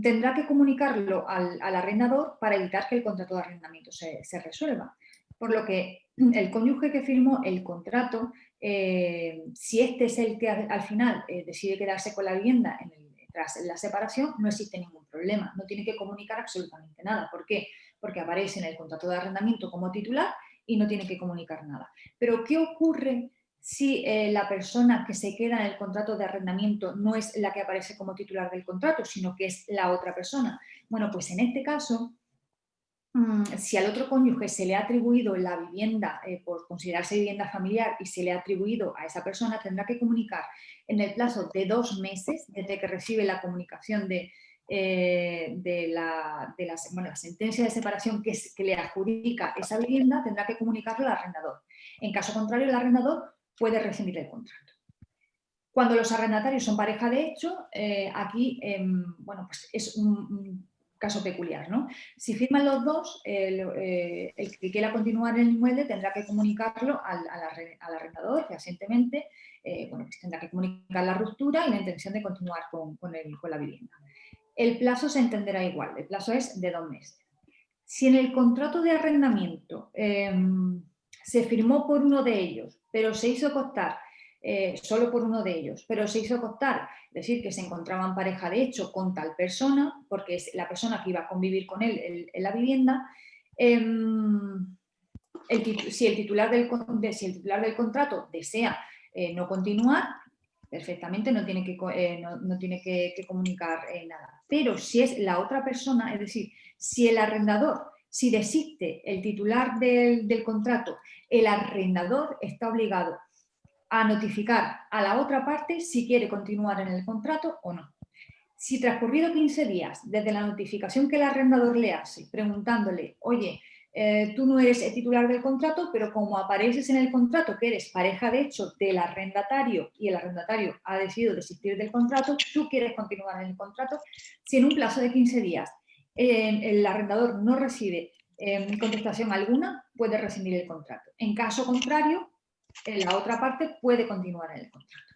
Tendrá que comunicarlo al arrendador para evitar que el contrato de arrendamiento se resuelva. Por lo que el cónyuge que firmó el contrato, si este es el que al final decide quedarse con la vivienda en tras la separación no existe ningún problema, no tiene que comunicar absolutamente nada. ¿Por qué? Porque aparece en el contrato de arrendamiento como titular y no tiene que comunicar nada. Pero ¿qué ocurre si la persona que se queda en el contrato de arrendamiento no es la que aparece como titular del contrato, sino que es la otra persona? Bueno, pues en este caso, si al otro cónyuge se le ha atribuido la vivienda por considerarse vivienda familiar y se le ha atribuido a esa persona, tendrá que comunicar en el plazo de 2 meses desde que recibe la comunicación de la sentencia de separación que le adjudica esa vivienda, tendrá que comunicarlo al arrendador. En caso contrario, el arrendador puede rescindir el contrato. Cuando los arrendatarios son pareja de hecho, aquí bueno, pues es un caso peculiar, ¿no? Si firman los dos, el que quiera continuar en el inmueble tendrá que comunicarlo al arrendador fehacientemente, bueno, pues tendrá que comunicar la ruptura y la intención de continuar con la vivienda. El plazo se entenderá igual, el plazo es de 2 meses. Si en el contrato de arrendamiento se firmó por uno de ellos, pero se hizo constar, solo por uno de ellos, pero se hizo constar, es decir, que se encontraban pareja de hecho con tal persona, porque es la persona que iba a convivir con él en la vivienda, si el titular del contrato desea no continuar, perfectamente no tiene que comunicar nada. Pero si es la otra persona, es decir, si el arrendador, si desiste el titular del contrato, el arrendador está obligado a notificar a la otra parte si quiere continuar en el contrato o no. Si transcurrido 15 días desde la notificación que el arrendador le hace, preguntándole, oye, tú no eres el titular del contrato, pero como apareces en el contrato que eres pareja de hecho del arrendatario y el arrendatario ha decidido desistir del contrato, tú quieres continuar en el contrato, si en un plazo de 15 días el arrendador no recibe contestación alguna, puede rescindir el contrato. En caso contrario, la otra parte puede continuar en el contrato.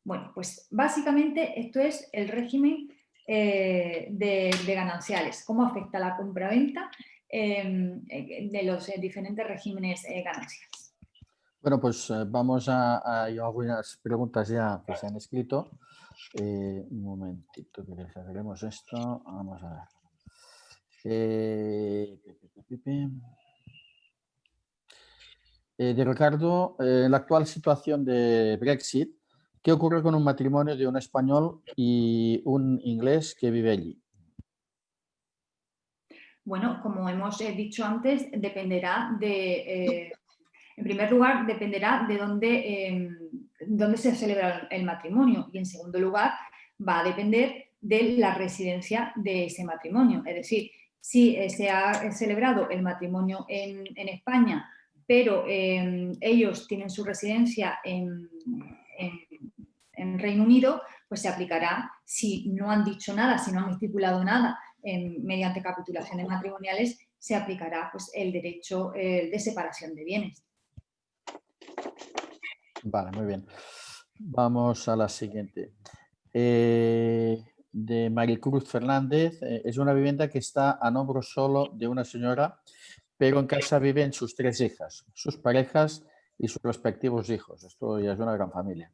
Bueno, pues básicamente esto es el régimen de gananciales, cómo afecta la compraventa de los diferentes regímenes gananciales. Bueno, pues vamos a algunas preguntas ya que se han escrito. Un momentito que les haremos esto. Vamos a ver. De Ricardo, en la actual situación de Brexit, ¿qué ocurre con un matrimonio de un español y un inglés que vive allí? Bueno, como hemos dicho antes, dependerá de, en primer lugar, dependerá de dónde se celebra el matrimonio y en segundo lugar va a depender de la residencia de ese matrimonio. Es decir, si se ha celebrado el matrimonio en España, pero ellos tienen su residencia en Reino Unido, pues se aplicará, si no han dicho nada, si no han estipulado nada mediante capitulaciones matrimoniales, se aplicará pues, el derecho de separación de bienes. Vale, muy bien. Vamos a la siguiente. De Maricruz Fernández, es una vivienda que está a nombre solo de una señora, pero en casa viven sus 3 hijas, sus parejas y sus respectivos hijos. Esto ya es una gran familia.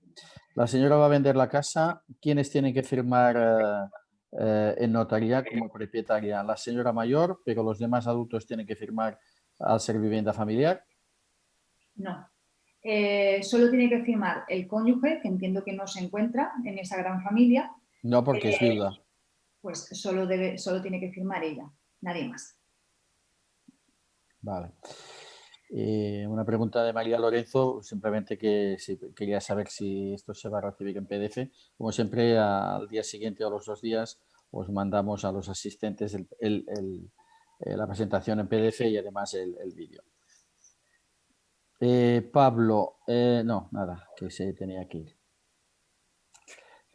La señora va a vender la casa. ¿Quiénes tienen que firmar en notaría como propietaria? La señora mayor, pero los demás adultos tienen que firmar al ser vivienda familiar. No. Solo tiene que firmar el cónyuge, que entiendo que no se encuentra en esa gran familia. No, porque es viuda. Pues solo tiene que firmar ella, nadie más. Vale. Una pregunta de María Lorenzo, simplemente que quería saber si esto se va a recibir en PDF. Como siempre, al día siguiente o los 2 días os mandamos a los asistentes la presentación en PDF y además el vídeo. Pablo, no, nada, que se tenía que ir.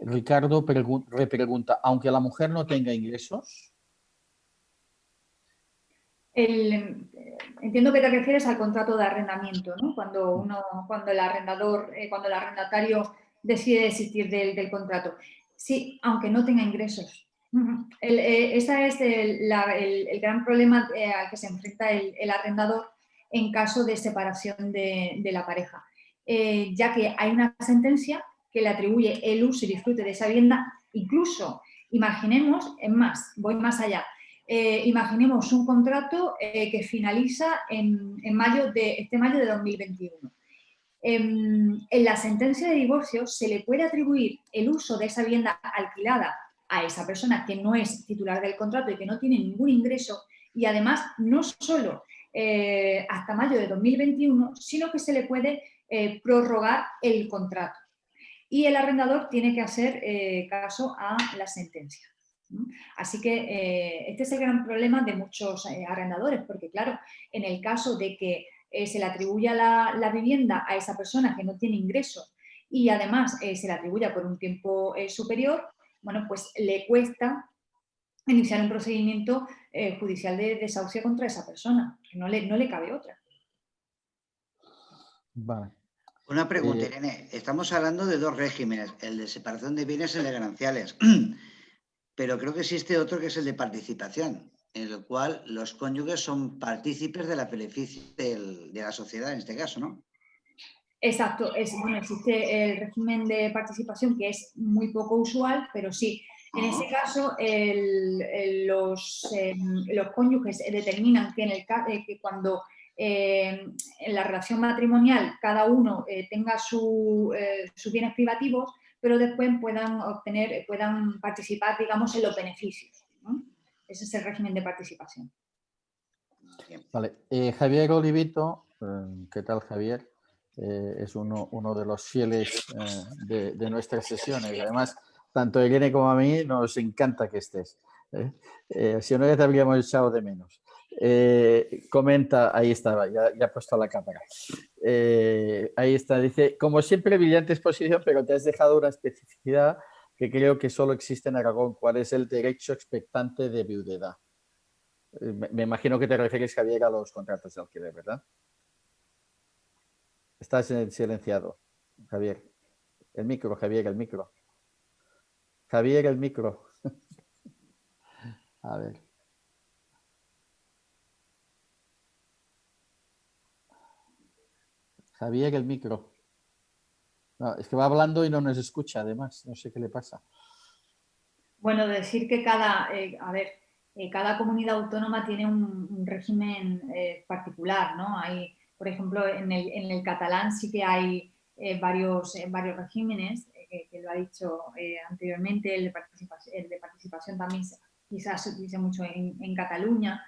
Ricardo repregunta, aunque la mujer no tenga ingresos. Entiendo que te refieres al contrato de arrendamiento, ¿no? Cuando el arrendatario decide desistir del contrato. Sí, aunque no tenga ingresos. Ese es el gran problema al que se enfrenta el arrendador en caso de separación de la pareja, ya que hay una sentencia que le atribuye el uso y disfrute de esa vivienda. Incluso, imaginemos, es más, voy más allá, imaginemos un contrato que finaliza en mayo de 2021. En la sentencia de divorcio se le puede atribuir el uso de esa vivienda alquilada a esa persona que no es titular del contrato y que no tiene ningún ingreso, y además no solo hasta mayo de 2021, sino que se le puede prorrogar el contrato. Y el arrendador tiene que hacer caso a la sentencia. Así que este es el gran problema de muchos arrendadores, porque claro, en el caso de que se le atribuya la vivienda a esa persona que no tiene ingresos y además se le atribuya por un tiempo superior, bueno, pues le cuesta iniciar un procedimiento judicial de desahucio contra esa persona, que no le cabe otra. Vale. Una pregunta, Irene. Estamos hablando de dos regímenes, el de separación de bienes y el de gananciales, pero creo que existe otro que es el de participación, en el cual los cónyuges son partícipes de la beneficio de la sociedad, en este caso, ¿no? Exacto. Bueno, existe el régimen de participación, que es muy poco usual, pero sí. En ese caso, los cónyuges determinan que cuando en la relación matrimonial cada uno tenga sus bienes privativos, pero después puedan participar, digamos, en los beneficios, ¿no? Ese es el régimen de participación. Vale. Javier Olivito, ¿qué tal, Javier? Es uno de los fieles de nuestras sesiones. Además, tanto a Irene como a mí nos encanta que estés. Si no, ya te habríamos echado de menos. Comenta, ahí estaba, ya he puesto la cámara. Ahí está, dice, como siempre, brillante exposición, pero te has dejado una especificidad que creo que solo existe en Aragón. ¿Cuál es el derecho expectante de viudedad? Me imagino que te refieres, Javier, a los contratos de alquiler, ¿verdad? Estás silenciado, Javier. El micro, Javier, el micro. Javier, el micro. A ver. Javier, el micro. No, es que va hablando y no nos escucha, además. No sé qué le pasa. Bueno, decir que cada comunidad autónoma tiene un régimen particular, ¿no? Hay, por ejemplo, en el catalán sí que hay varios regímenes, que lo ha dicho anteriormente, el de participación también quizás se utiliza mucho en Cataluña.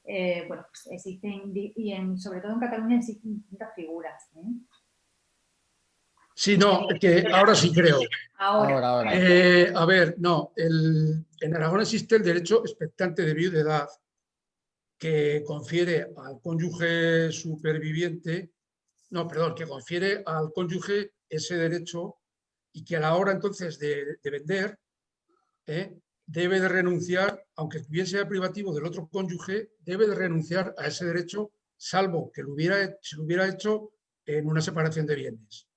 Bueno, pues existen, sobre todo en Cataluña existen distintas figuras, ¿eh? Sí, no, que ahora sí creo. Ahora. A ver, no, en Aragón existe el derecho expectante de viudedad que confiere al cónyuge superviviente, que confiere al cónyuge ese derecho y que a la hora entonces de vender debe de renunciar, aunque bien sea privativo del otro cónyuge, debe de renunciar a ese derecho, salvo que se lo hubiera hecho en una separación de bienes.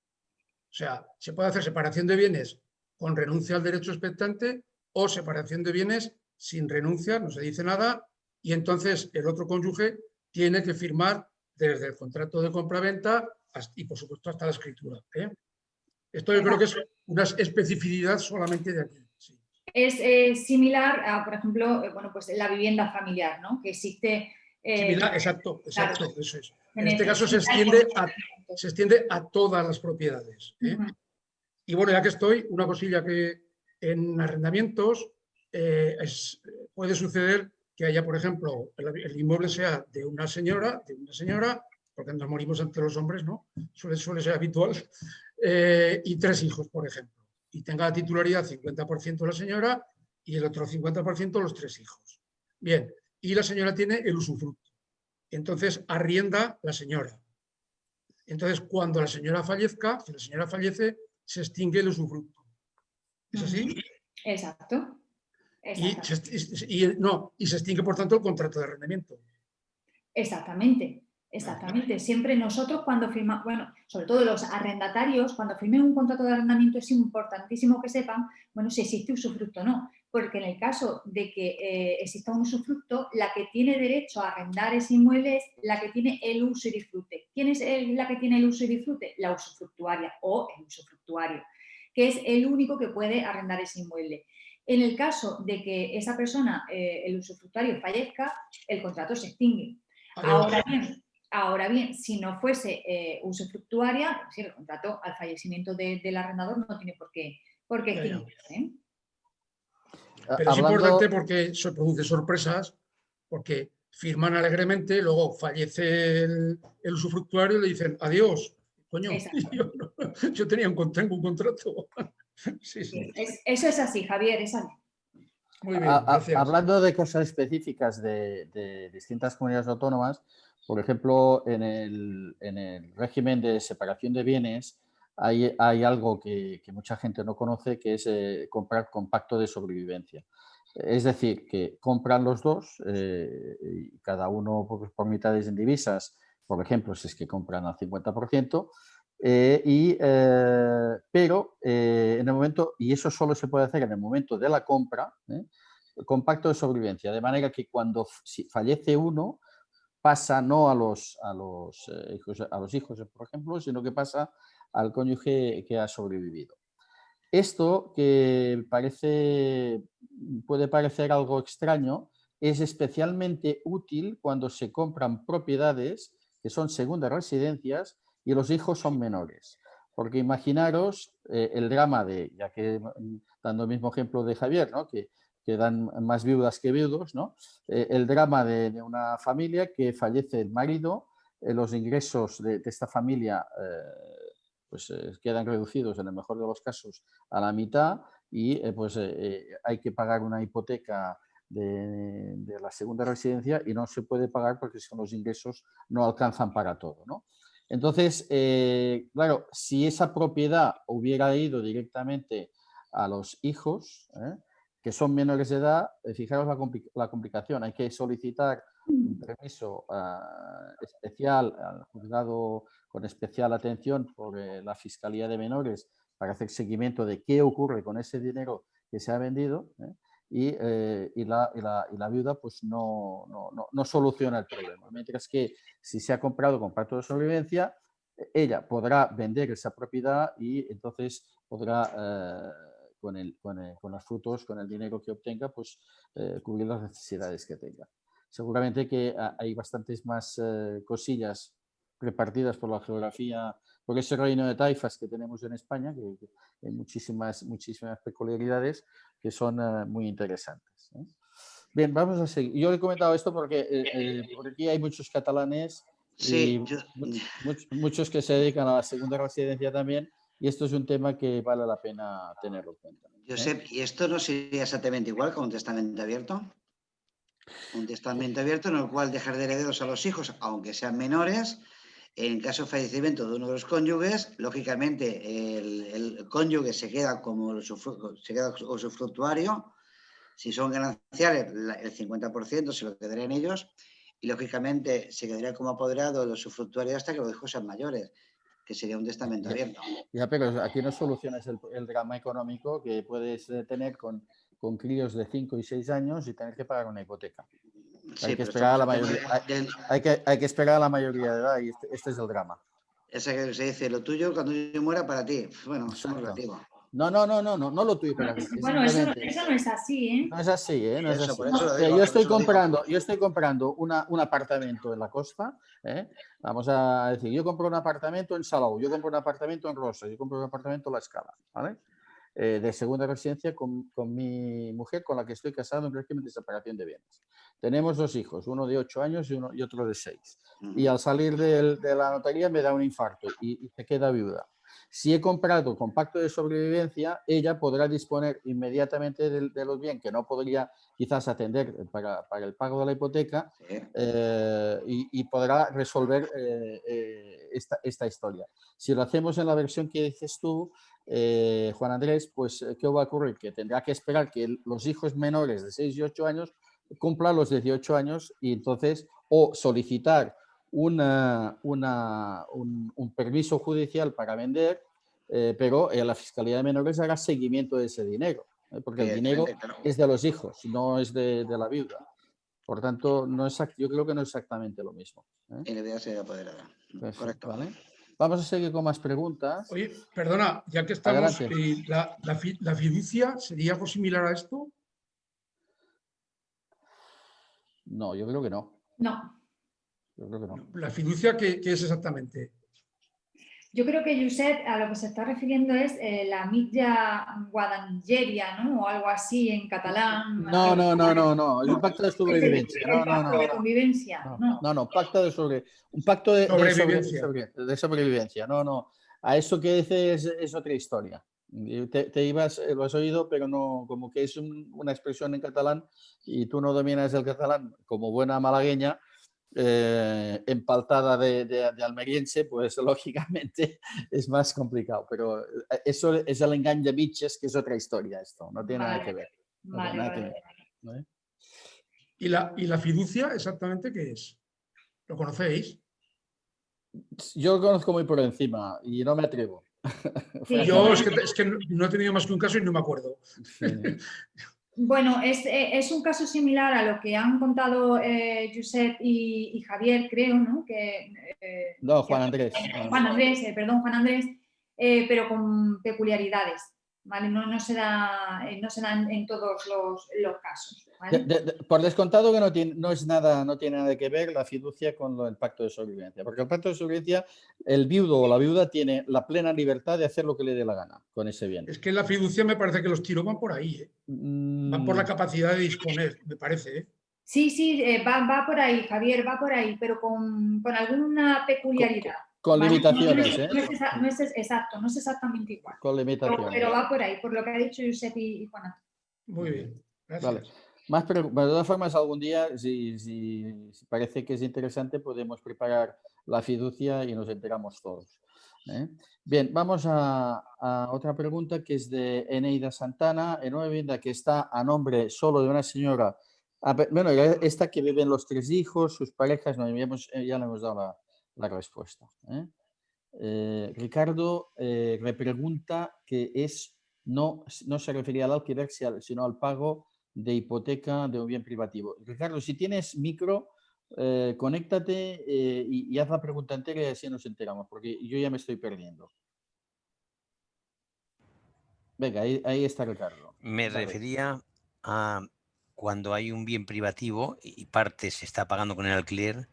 O sea, se puede hacer separación de bienes con renuncia al derecho expectante o separación de bienes sin renuncia, no se dice nada, y entonces el otro cónyuge tiene que firmar desde el contrato de compraventa y, por supuesto, hasta la escritura. Esto yo creo que es una especificidad solamente de aquí. Sí. Es similar a, por ejemplo, bueno, pues la vivienda familiar, ¿no? Que existe... similar, exacto, claro, eso es. En este caso se extiende a todas las propiedades. Y bueno, ya que estoy, una cosilla que en arrendamientos puede suceder que haya, por ejemplo, el inmueble sea de una señora, porque nos morimos entre los hombres, ¿no? Suele ser habitual, y 3 hijos, por ejemplo. Y tenga la titularidad 50% la señora y el otro 50% los 3 hijos. Bien, y la señora tiene el usufructo. Entonces arrienda la señora. Entonces, cuando la señora fallezca, si la señora fallece, se extingue el usufructo. ¿Es así? Exacto. Y se extingue, por tanto, el contrato de arrendamiento. Exactamente. Siempre nosotros cuando firmamos, bueno, sobre todo los arrendatarios, cuando firmen un contrato de arrendamiento es importantísimo que sepan, bueno, si existe usufructo o no, porque en el caso de que exista un usufructo, la que tiene derecho a arrendar ese inmueble es la que tiene el uso y disfrute. ¿Quién es la que tiene el uso y disfrute? La usufructuaria o el usufructuario. que es el único que puede arrendar ese inmueble. En el caso de que esa persona, el usufructuario, fallezca, el contrato se extingue. Ahora bien, si no fuese usufructuaria, sí, el contrato al fallecimiento del arrendador no tiene por qué extinguirse. Pero es importante porque se producen sorpresas, porque firman alegremente, luego fallece el usufructuario y le dicen adiós. Coño, yo tengo un contrato. Sí, sí. Eso es así, Javier, es así. Muy bien, gracias. Hablando de cosas específicas de distintas comunidades autónomas, por ejemplo, en el régimen de separación de bienes hay algo que mucha gente no conoce, que es comprar con pacto de sobrevivencia. Es decir, que compran los dos, y cada uno por mitades en divisas, por ejemplo, si es que compran al 50%, pero en el momento, y eso solo se puede hacer en el momento de la compra, con pacto de sobrevivencia, de manera que cuando fallece uno, pasa no a los hijos, por ejemplo, sino que pasa al cónyuge que ha sobrevivido. Esto, que puede parecer algo extraño, es especialmente útil cuando se compran propiedades que son segundas residencias y los hijos son menores. Porque imaginaros el drama ya que dando el mismo ejemplo de Javier, ¿no? que dan más viudas que viudos, ¿no? El drama de una familia que fallece el marido, los ingresos de esta familia pues quedan reducidos en el mejor de los casos a la mitad y hay que pagar una hipoteca de la segunda residencia y no se puede pagar porque los ingresos no alcanzan para todo, ¿no? Entonces, claro, si esa propiedad hubiera ido directamente a los hijos, que son menores de edad, fijaros la complicación, hay que solicitar un permiso especial al juzgado con especial atención por la Fiscalía de Menores para hacer seguimiento de qué ocurre con ese dinero que se ha vendido, y la viuda pues no soluciona el problema. Mientras que si se ha comprado con pacto de sobrevivencia, ella podrá vender esa propiedad y entonces podrá, con los frutos, con el dinero que obtenga, pues cubrir las necesidades que tenga. Seguramente que hay bastantes más cosillas repartidas por la geografía, por ese reino de taifas que tenemos en España, que hay muchísimas peculiaridades que son muy interesantes. Bien, vamos a seguir. Yo he comentado esto porque por aquí hay muchos catalanes y muchos que se dedican a la segunda residencia también, y esto es un tema que vale la pena tenerlo en cuenta. Josep, ¿y esto no sería exactamente igual con un testamento abierto? Un testamento abierto en el cual dejar de herederos a los hijos, aunque sean menores. En caso de fallecimiento de uno de los cónyuges, lógicamente el cónyuge se queda como usufructuario. Si son gananciales, el 50% se lo quedarían ellos. Y lógicamente se quedaría como apoderado el usufructuario hasta que los hijos sean mayores, que sería un testamento abierto. Ya, pero aquí no solucionas el drama económico que puedes tener con críos de 5 y 6 años y tener que pagar una hipoteca. Sí, hay que esperar a la mayoría. Hay que esperar a la mayoría de edad y este es el drama. Esa que se dice, lo tuyo cuando yo muera para ti. Bueno, eso es muy relativo. No lo tuyo para ti. Bueno, eso no es así, ¿eh? No es así, ¿eh? No es así. Por eso lo digo, yo estoy comprando un apartamento en la costa, ¿eh? Vamos a decir, yo compro un apartamento en Salou, yo compro un apartamento en Rosas, yo compro un apartamento en La Escala, ¿vale? De segunda residencia con mi mujer, con la que estoy casado en régimen de separación de bienes. Tenemos 2 hijos, uno de 8 años y otro de 6. Y al salir de la notaría me da un infarto y se queda viuda. Si he comprado con pacto de sobrevivencia, ella podrá disponer inmediatamente de los bienes que no podría quizás atender para el pago de la hipoteca, y podrá resolver esta historia. Si lo hacemos en la versión que dices tú, Juan Andrés, pues ¿qué va a ocurrir? Que tendrá que esperar que los hijos menores de 6 y 8 años cumplan los 18 años y entonces o solicitar un permiso judicial para vender, pero la Fiscalía de Menores hará seguimiento de ese dinero, porque el dinero es de los hijos, no es de la viuda. Por tanto, yo creo que no es exactamente lo mismo. Y la viuda sería apoderada. Correcto. ¿Vale? Vamos a seguir con más preguntas. Oye, perdona, ya que estamos, Adelante. ¿la fiducia sería algo similar a esto? No, yo creo que no. No. Yo creo que no. ¿La fiducia qué es exactamente? Yo creo que Josep a lo que se está refiriendo es la mitja guadangeria, ¿no? O algo así en catalán. No. Es un pacto de sobrevivencia. El pacto de convivencia. No. Pacto de un pacto de Sobrevivencia. sobrevivencia. No. A eso que dices es otra historia. Te ibas, lo has oído, pero no, como que es una expresión en catalán y tú no dominas el catalán como buena malagueña. Empaltada de almeriense, pues lógicamente es más complicado. Pero eso es el engaño de biches, que es otra historia esto. No tiene nada que ver. No tiene nada que ver. ¿Vale? ¿Y la fiducia exactamente qué es? ¿Lo conocéis? Yo lo conozco muy por encima y no me atrevo. Sí, Yo es que no he tenido más que un caso y no me acuerdo. Sí. Bueno, es un caso similar a lo que han contado Josep y Javier, creo, ¿no? No, Juan Andrés. Juan Andrés, pero con peculiaridades, ¿vale? No se da en todos los casos, ¿vale? Por descontado que no tiene nada que ver la fiducia con el pacto de sobrevivencia, porque el pacto de sobrevivencia, el viudo o la viuda tiene la plena libertad de hacer lo que le dé la gana con ese bien. Es que la fiducia me parece que los tiros van por ahí, ¿eh? Van por la capacidad de disponer, me parece, ¿eh? Sí, va por ahí, Javier, va por ahí, pero con alguna peculiaridad. Con ¿vale? limitaciones, ¿eh? No es exacto, no es exactamente igual. Con limitaciones. Pero va por ahí, por lo que ha dicho Josep y Juan. Muy bien, gracias. Vale. De todas formas, algún día, si parece que es interesante, podemos preparar la fiducia y nos enteramos todos. Bien, vamos a otra pregunta que es de Eneida Santana, en una vivienda que está a nombre solo de una señora. Bueno, esta que viven los 3 hijos, sus parejas, no, ya le hemos dado la respuesta. Ricardo repregunta que no se refería al alquiler, sino al pago de hipoteca de un bien privativo. Ricardo, si tienes micro, conéctate y haz la pregunta entera y así nos enteramos, porque yo ya me estoy perdiendo. Venga, ahí está Ricardo. Me refería a cuando hay un bien privativo y parte se está pagando con el alquiler,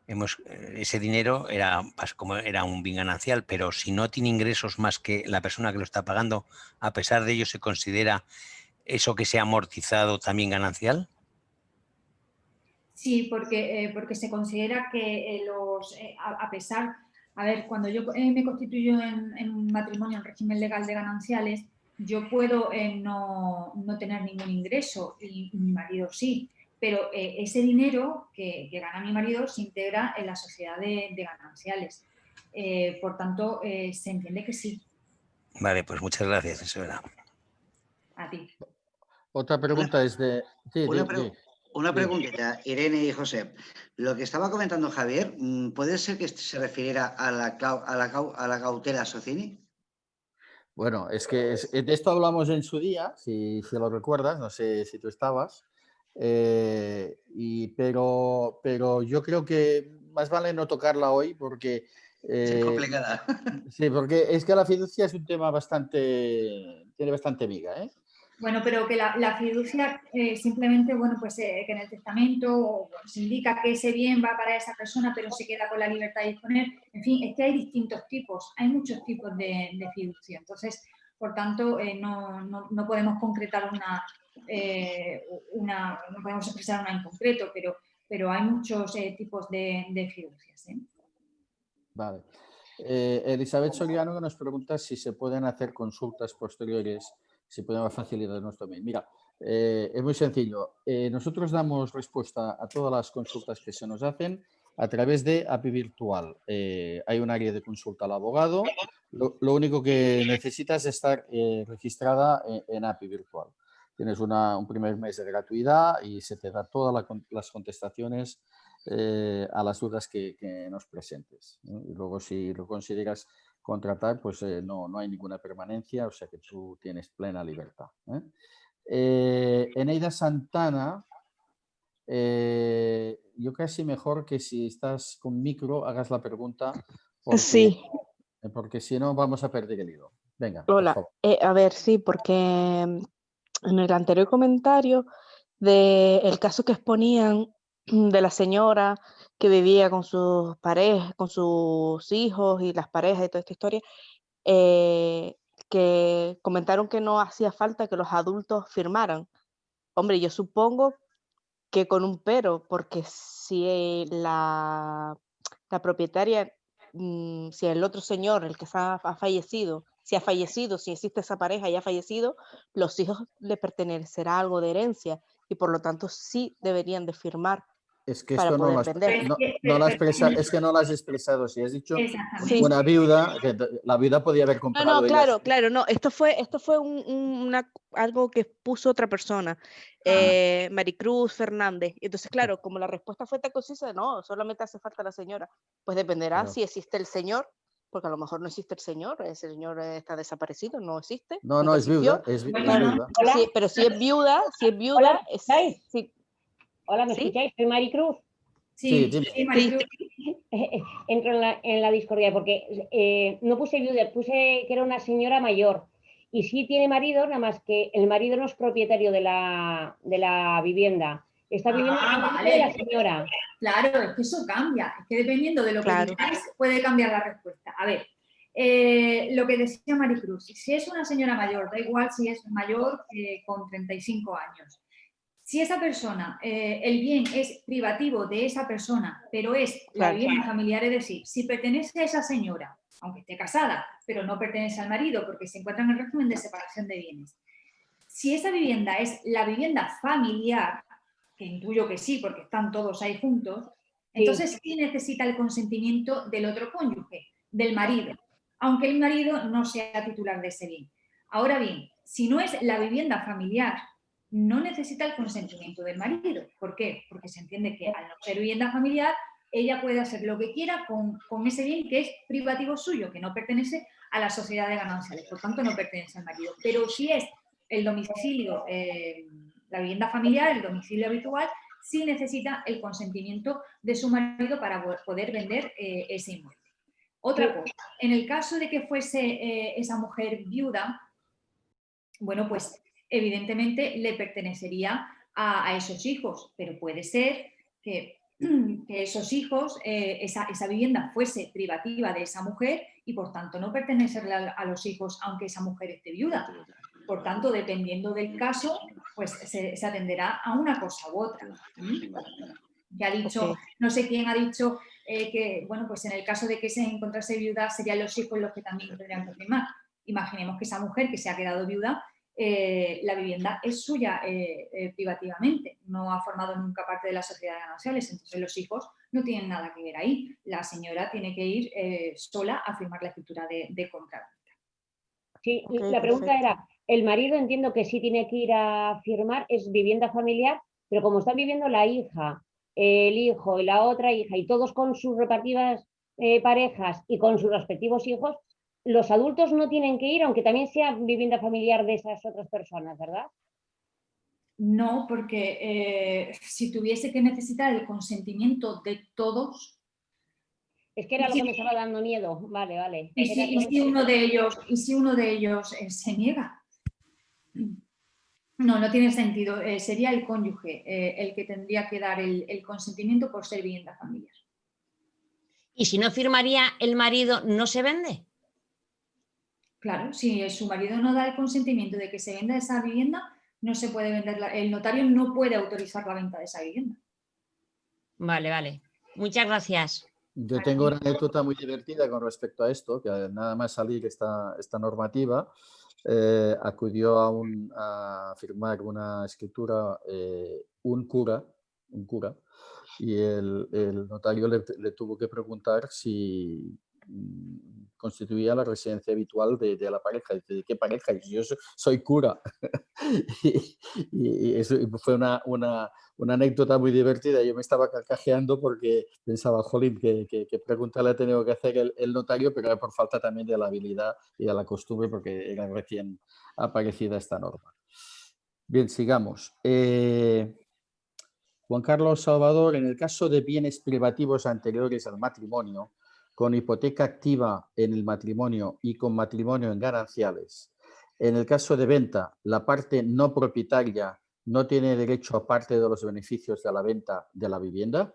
ese dinero era un bien ganancial, pero si no tiene ingresos más que la persona que lo está pagando, a pesar de ello, ¿se considera eso que se ha amortizado también ganancial? Sí, porque se considera que a pesar, a ver, cuando yo me constituyo en un matrimonio en régimen legal de gananciales, yo puedo no tener ningún ingreso y mi marido sí, pero ese dinero que gana mi marido se integra en la sociedad de gananciales. Por tanto, se entiende que sí. Vale, pues muchas gracias, eso era. A ti. Otra pregunta es de... Una preguntita, Irene y José. Lo que estaba comentando Javier, ¿puede ser que se refiriera a la cautela Socini? Bueno, es que de esto hablamos en su día, si lo recuerdas, no sé si tú estabas, pero yo creo que más vale no tocarla hoy porque... es complicada. Sí, porque es que la fiducia es un tema tiene bastante miga, ¿eh? Bueno, pero que la fiducia simplemente, bueno, pues que en el testamento se indica que ese bien va para esa persona, pero se queda con la libertad de disponer. En fin, es que hay distintos tipos, hay muchos tipos de fiducia. Entonces, por tanto, no podemos concretar no podemos expresar una en concreto, pero hay muchos tipos de fiducias. Vale. Elizabeth Soriano nos pregunta si se pueden hacer consultas posteriores, si podemos facilitar nuestro mail. Mira, es muy sencillo. Nosotros damos respuesta a todas las consultas que se nos hacen a través de API Virtual. Hay un área de consulta al abogado. Lo único que necesitas es estar registrada en API Virtual. Tienes un primer mes de gratuidad y se te da todas las contestaciones a las dudas que nos presentes, ¿no? Y luego, si lo consideras contratar, pues no hay ninguna permanencia, o sea que tú tienes plena libertad. Eneida Santana, yo casi mejor que si estás con micro hagas la pregunta, Sí, porque si no vamos a perder el hilo. Venga, por hola. favor. A ver, sí, porque en el anterior comentario del caso que exponían de la señora que vivía con sus parejas, con sus hijos y las parejas y toda esta historia, que comentaron que no hacía falta que los adultos firmaran. Hombre, yo supongo que con un pero, porque si la propietaria, si el otro señor, el que ha fallecido, si existe esa pareja y ha fallecido, los hijos le pertenecerá algo de herencia y por lo tanto sí deberían de firmar Es que para esto no lo poder has, vender. es que no lo has expresado. Si has dicho Exactamente. una viuda, que la viuda podía haber comprado. No, claro, no, esto fue algo que puso otra persona, Maricruz Fernández. Entonces, claro, como la respuesta fue tan concisa, no, solamente hace falta la señora. Pues dependerá Claro. si existe el señor, porque a lo mejor no existe el señor está desaparecido, no existe. No, nunca es viuda. existió. Bueno, Es no. viuda. Sí, pero si es viuda, Hola, ¿me escucháis? sí, Hola, ¿me ¿sí? escucháis? Soy Maricruz. Sí, Sí, dime. sí, Maricruz. Entro en la discordia porque no puse viuda, puse que era una señora mayor. Y sí tiene marido, nada más que el marido no es propietario de la vivienda. Está viviendo en la vale. de la señora. Claro, es que eso cambia. Es que dependiendo de lo que Claro. digáis, puede cambiar la respuesta. A ver, lo que decía Maricruz, si es una señora mayor, da igual si es mayor con 35 años. Si esa persona, el bien es privativo de esa persona, pero es la Claro. vivienda familiar, es decir, si pertenece a esa señora, aunque esté casada, pero no pertenece al marido porque se encuentra en el régimen de separación de bienes. Si esa vivienda es la vivienda familiar, que intuyo que sí, porque están todos ahí juntos, entonces sí necesita el consentimiento del otro cónyuge, del marido, aunque el marido no sea titular de ese bien. Ahora bien, si no es la vivienda familiar, no necesita el consentimiento del marido. ¿Por qué? Porque se entiende que al no ser vivienda familiar, ella puede hacer lo que quiera con ese bien que es privativo suyo, que no pertenece a la sociedad de gananciales, por tanto no pertenece al marido. Pero si es el domicilio, la vivienda familiar, el domicilio habitual, sí necesita el consentimiento de su marido para poder vender ese inmueble. Otra cosa, en el caso de que fuese esa mujer viuda, bueno, pues evidentemente le pertenecería a esos hijos, pero puede ser que esos hijos, esa vivienda fuese privativa de esa mujer y por tanto no pertenecerle a los hijos aunque esa mujer esté viuda. Por tanto, dependiendo del caso, pues se atenderá a una cosa u otra. Que ha dicho, Ok. no sé quién ha dicho que, bueno, pues en el caso de que se encontrase viuda serían los hijos los que también tendrían que firmar. Imaginemos que esa mujer que se ha quedado viuda, la vivienda es suya privativamente, no ha formado nunca parte de la sociedad de gananciales, entonces los hijos no tienen nada que ver ahí. La señora tiene que ir sola a firmar la escritura de compra. Sí, Ok, la pregunta perfecto. era, el marido entiendo que sí tiene que ir a firmar, es vivienda familiar, pero como están viviendo la hija, el hijo y la otra hija, y todos con sus respectivas parejas y con sus respectivos hijos, los adultos no tienen que ir, aunque también sea vivienda familiar de esas otras personas, ¿verdad? No, porque si tuviese que necesitar el consentimiento de todos, Es que era lo que me estaba dando miedo. Vale, vale. ¿y si uno de ellos se niega? No tiene sentido. Sería el cónyuge el que tendría que dar el consentimiento por ser vivienda familiar. ¿Y si no firmaría el marido, no se vende? Claro, si su marido no da el consentimiento de que se venda esa vivienda, no se puede vender, el notario no puede autorizar la venta de esa vivienda. Vale, vale. Muchas gracias. Yo tengo una anécdota muy divertida con respecto a esto, que nada más salir esta normativa, acudió a firmar una escritura un cura, y el notario le tuvo que preguntar si constituía la residencia habitual de la pareja. Dice, ¿de qué pareja? Y yo soy cura. y eso fue una anécdota muy divertida. Yo me estaba carcajeando porque pensaba, jolín, qué pregunta le ha tenido que hacer el notario, pero era por falta también de la habilidad y de la costumbre, porque era recién aparecida esta norma. Bien, sigamos. Juan Carlos Salvador, en el caso de bienes privativos anteriores al matrimonio, con hipoteca activa en el matrimonio y con matrimonio en gananciales, en el caso de venta, la parte no propietaria no tiene derecho a parte de los beneficios de la venta de la vivienda.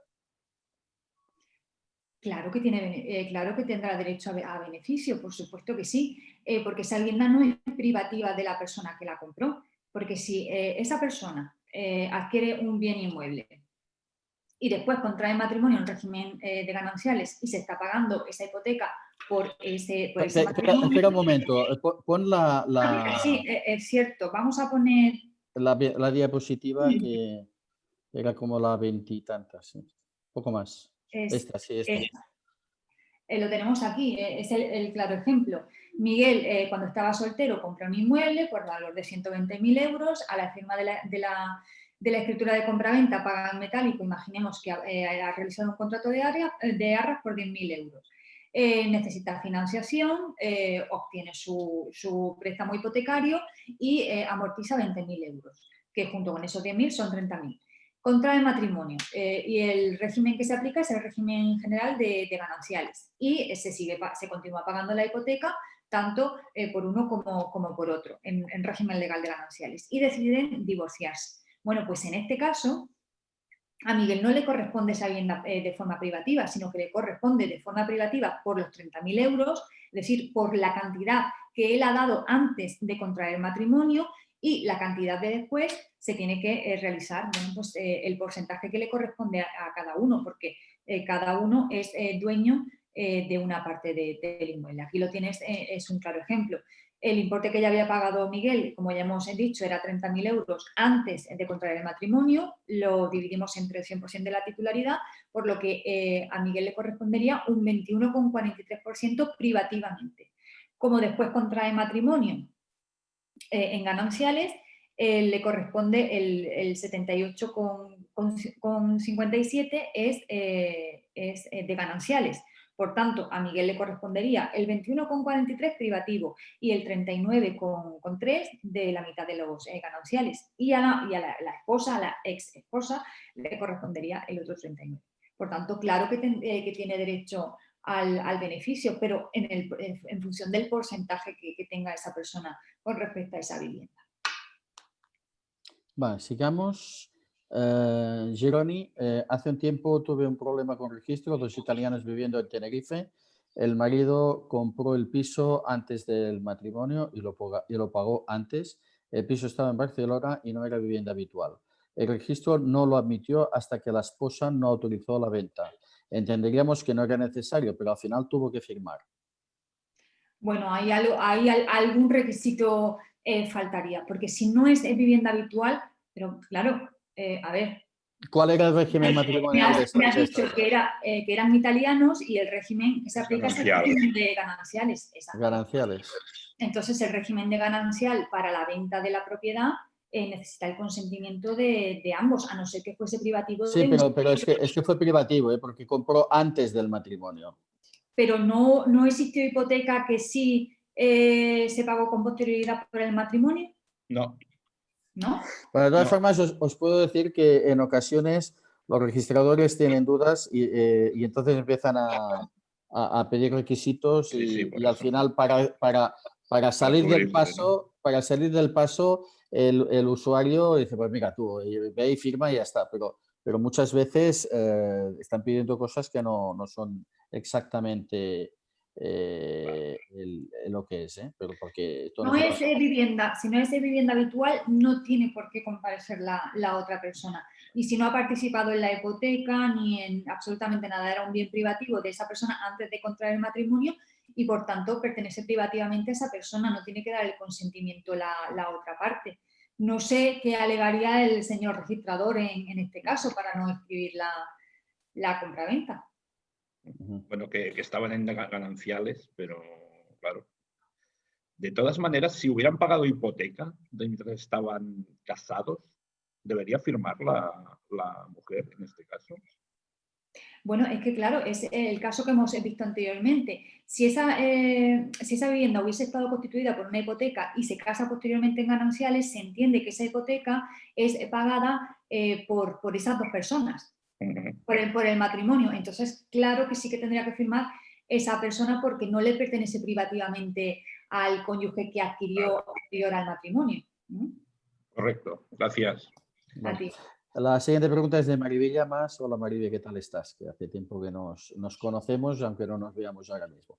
Claro claro que tendrá derecho a beneficio, por supuesto que sí, porque esa vivienda no es privativa de la persona que la compró, porque si esa persona adquiere un bien inmueble y después contrae matrimonio en régimen de gananciales y se está pagando esa hipoteca por ese matrimonio... Espera un momento, pon Sí, es cierto, vamos a poner... la diapositiva que era como la 20 y tantas, ¿sí? Un poco más. Esta. Lo tenemos aquí, es el claro ejemplo. Miguel, cuando estaba soltero, compró un inmueble por valor de 120.000 euros. A la firma de la escritura de compraventa paga en metálico, imaginemos que ha realizado un contrato de arras por 10.000 euros. Necesita financiación, obtiene su préstamo hipotecario y amortiza 20.000 euros, que junto con esos 10.000 son 30.000. Contrae matrimonio y el régimen que se aplica es el régimen general de gananciales y se continúa pagando la hipoteca tanto por uno como por otro en régimen legal de gananciales y deciden divorciarse. Bueno, pues en este caso a Miguel no le corresponde esa vivienda de forma privativa, sino que le corresponde de forma privativa por los 30.000 euros, es decir, por la cantidad que él ha dado antes de contraer matrimonio, y la cantidad de después se tiene que realizar pues, el porcentaje que le corresponde a cada uno, porque cada uno es dueño de una parte del inmueble. Aquí lo tienes, es un claro ejemplo. El importe que ya había pagado Miguel, como ya hemos dicho, era 30.000 euros antes de contraer el matrimonio, lo dividimos entre el 100% de la titularidad, por lo que a Miguel le correspondería un 21,43% privativamente. Como después contrae matrimonio en gananciales, le corresponde el 78,57 es de gananciales. Por tanto, a Miguel le correspondería el 21,43 privativo y el 39,3 de la mitad de los gananciales. Y a la esposa, a la ex esposa, le correspondería el otro 39. Por tanto, claro que tiene derecho al beneficio, pero en función del porcentaje que tenga esa persona con respecto a esa vivienda. Vale, sigamos. Gironi, hace un tiempo tuve un problema con registro, 2 italianos viviendo en Tenerife. El marido compró el piso antes del matrimonio y lo pagó antes. El piso estaba en Barcelona y no era vivienda habitual. El registro no lo admitió hasta que la esposa no autorizó la venta. Entenderíamos que no era necesario, pero al final tuvo que firmar. Bueno, hay algún requisito faltaría, porque si no es vivienda habitual, pero claro, a ver. ¿Cuál era el régimen matrimonial de esta? Me has dicho que eran italianos y el régimen que se aplica es el régimen de gananciales. Gananciales. Entonces, el régimen de ganancial para la venta de la propiedad necesita el consentimiento de ambos, a no ser que fuese privativo. Sí, pero es que fue privativo, porque compró antes del matrimonio. Pero no existió hipoteca que sí se pagó con posterioridad por el matrimonio. No. ¿No? Bueno, de todas formas, os puedo decir que en ocasiones los registradores tienen dudas y entonces empiezan a pedir requisitos y al final para salir del paso, el usuario dice, pues mira tú, ve y firma y ya está. Pero muchas veces están pidiendo cosas que no son exactamente lo que es, pero porque esto no es vivienda, si no es vivienda habitual, no tiene por qué comparecer la otra persona. Y si no ha participado en la hipoteca ni en absolutamente nada, era un bien privativo de esa persona antes de contraer el matrimonio y por tanto pertenece privativamente a esa persona, no tiene que dar el consentimiento la otra parte. No sé qué alegaría el señor registrador en este caso para no escribir la compraventa. Bueno, que estaban en gananciales, pero claro. De todas maneras, si hubieran pagado hipoteca mientras estaban casados, ¿debería firmar la mujer en este caso? Bueno, es que claro, es el caso que hemos visto anteriormente. Si esa vivienda hubiese estado constituida por una hipoteca y se casa posteriormente en gananciales, se entiende que esa hipoteca es pagada por esas dos personas, por el matrimonio. Entonces, claro que sí que tendría que firmar esa persona porque no le pertenece privativamente al cónyuge que adquirió anterior al matrimonio. Correcto, gracias. A ti. La siguiente pregunta es de Maribel Llamas. Hola Maribel, ¿qué tal estás? Que hace tiempo que nos conocemos, aunque no nos veamos ahora mismo.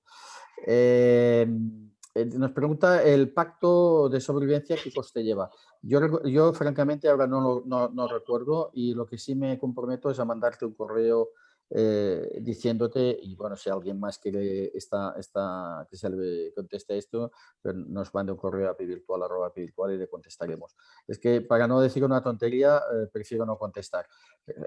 Nos pregunta el pacto de sobrevivencia, ¿qué coste lleva? Yo francamente ahora no recuerdo, y lo que sí me comprometo es a mandarte un correo diciéndote, y bueno, si alguien más quiere que se le conteste esto, pues nos mande un correo a pivirtual y le contestaremos. Es que para no decir una tontería, prefiero no contestar.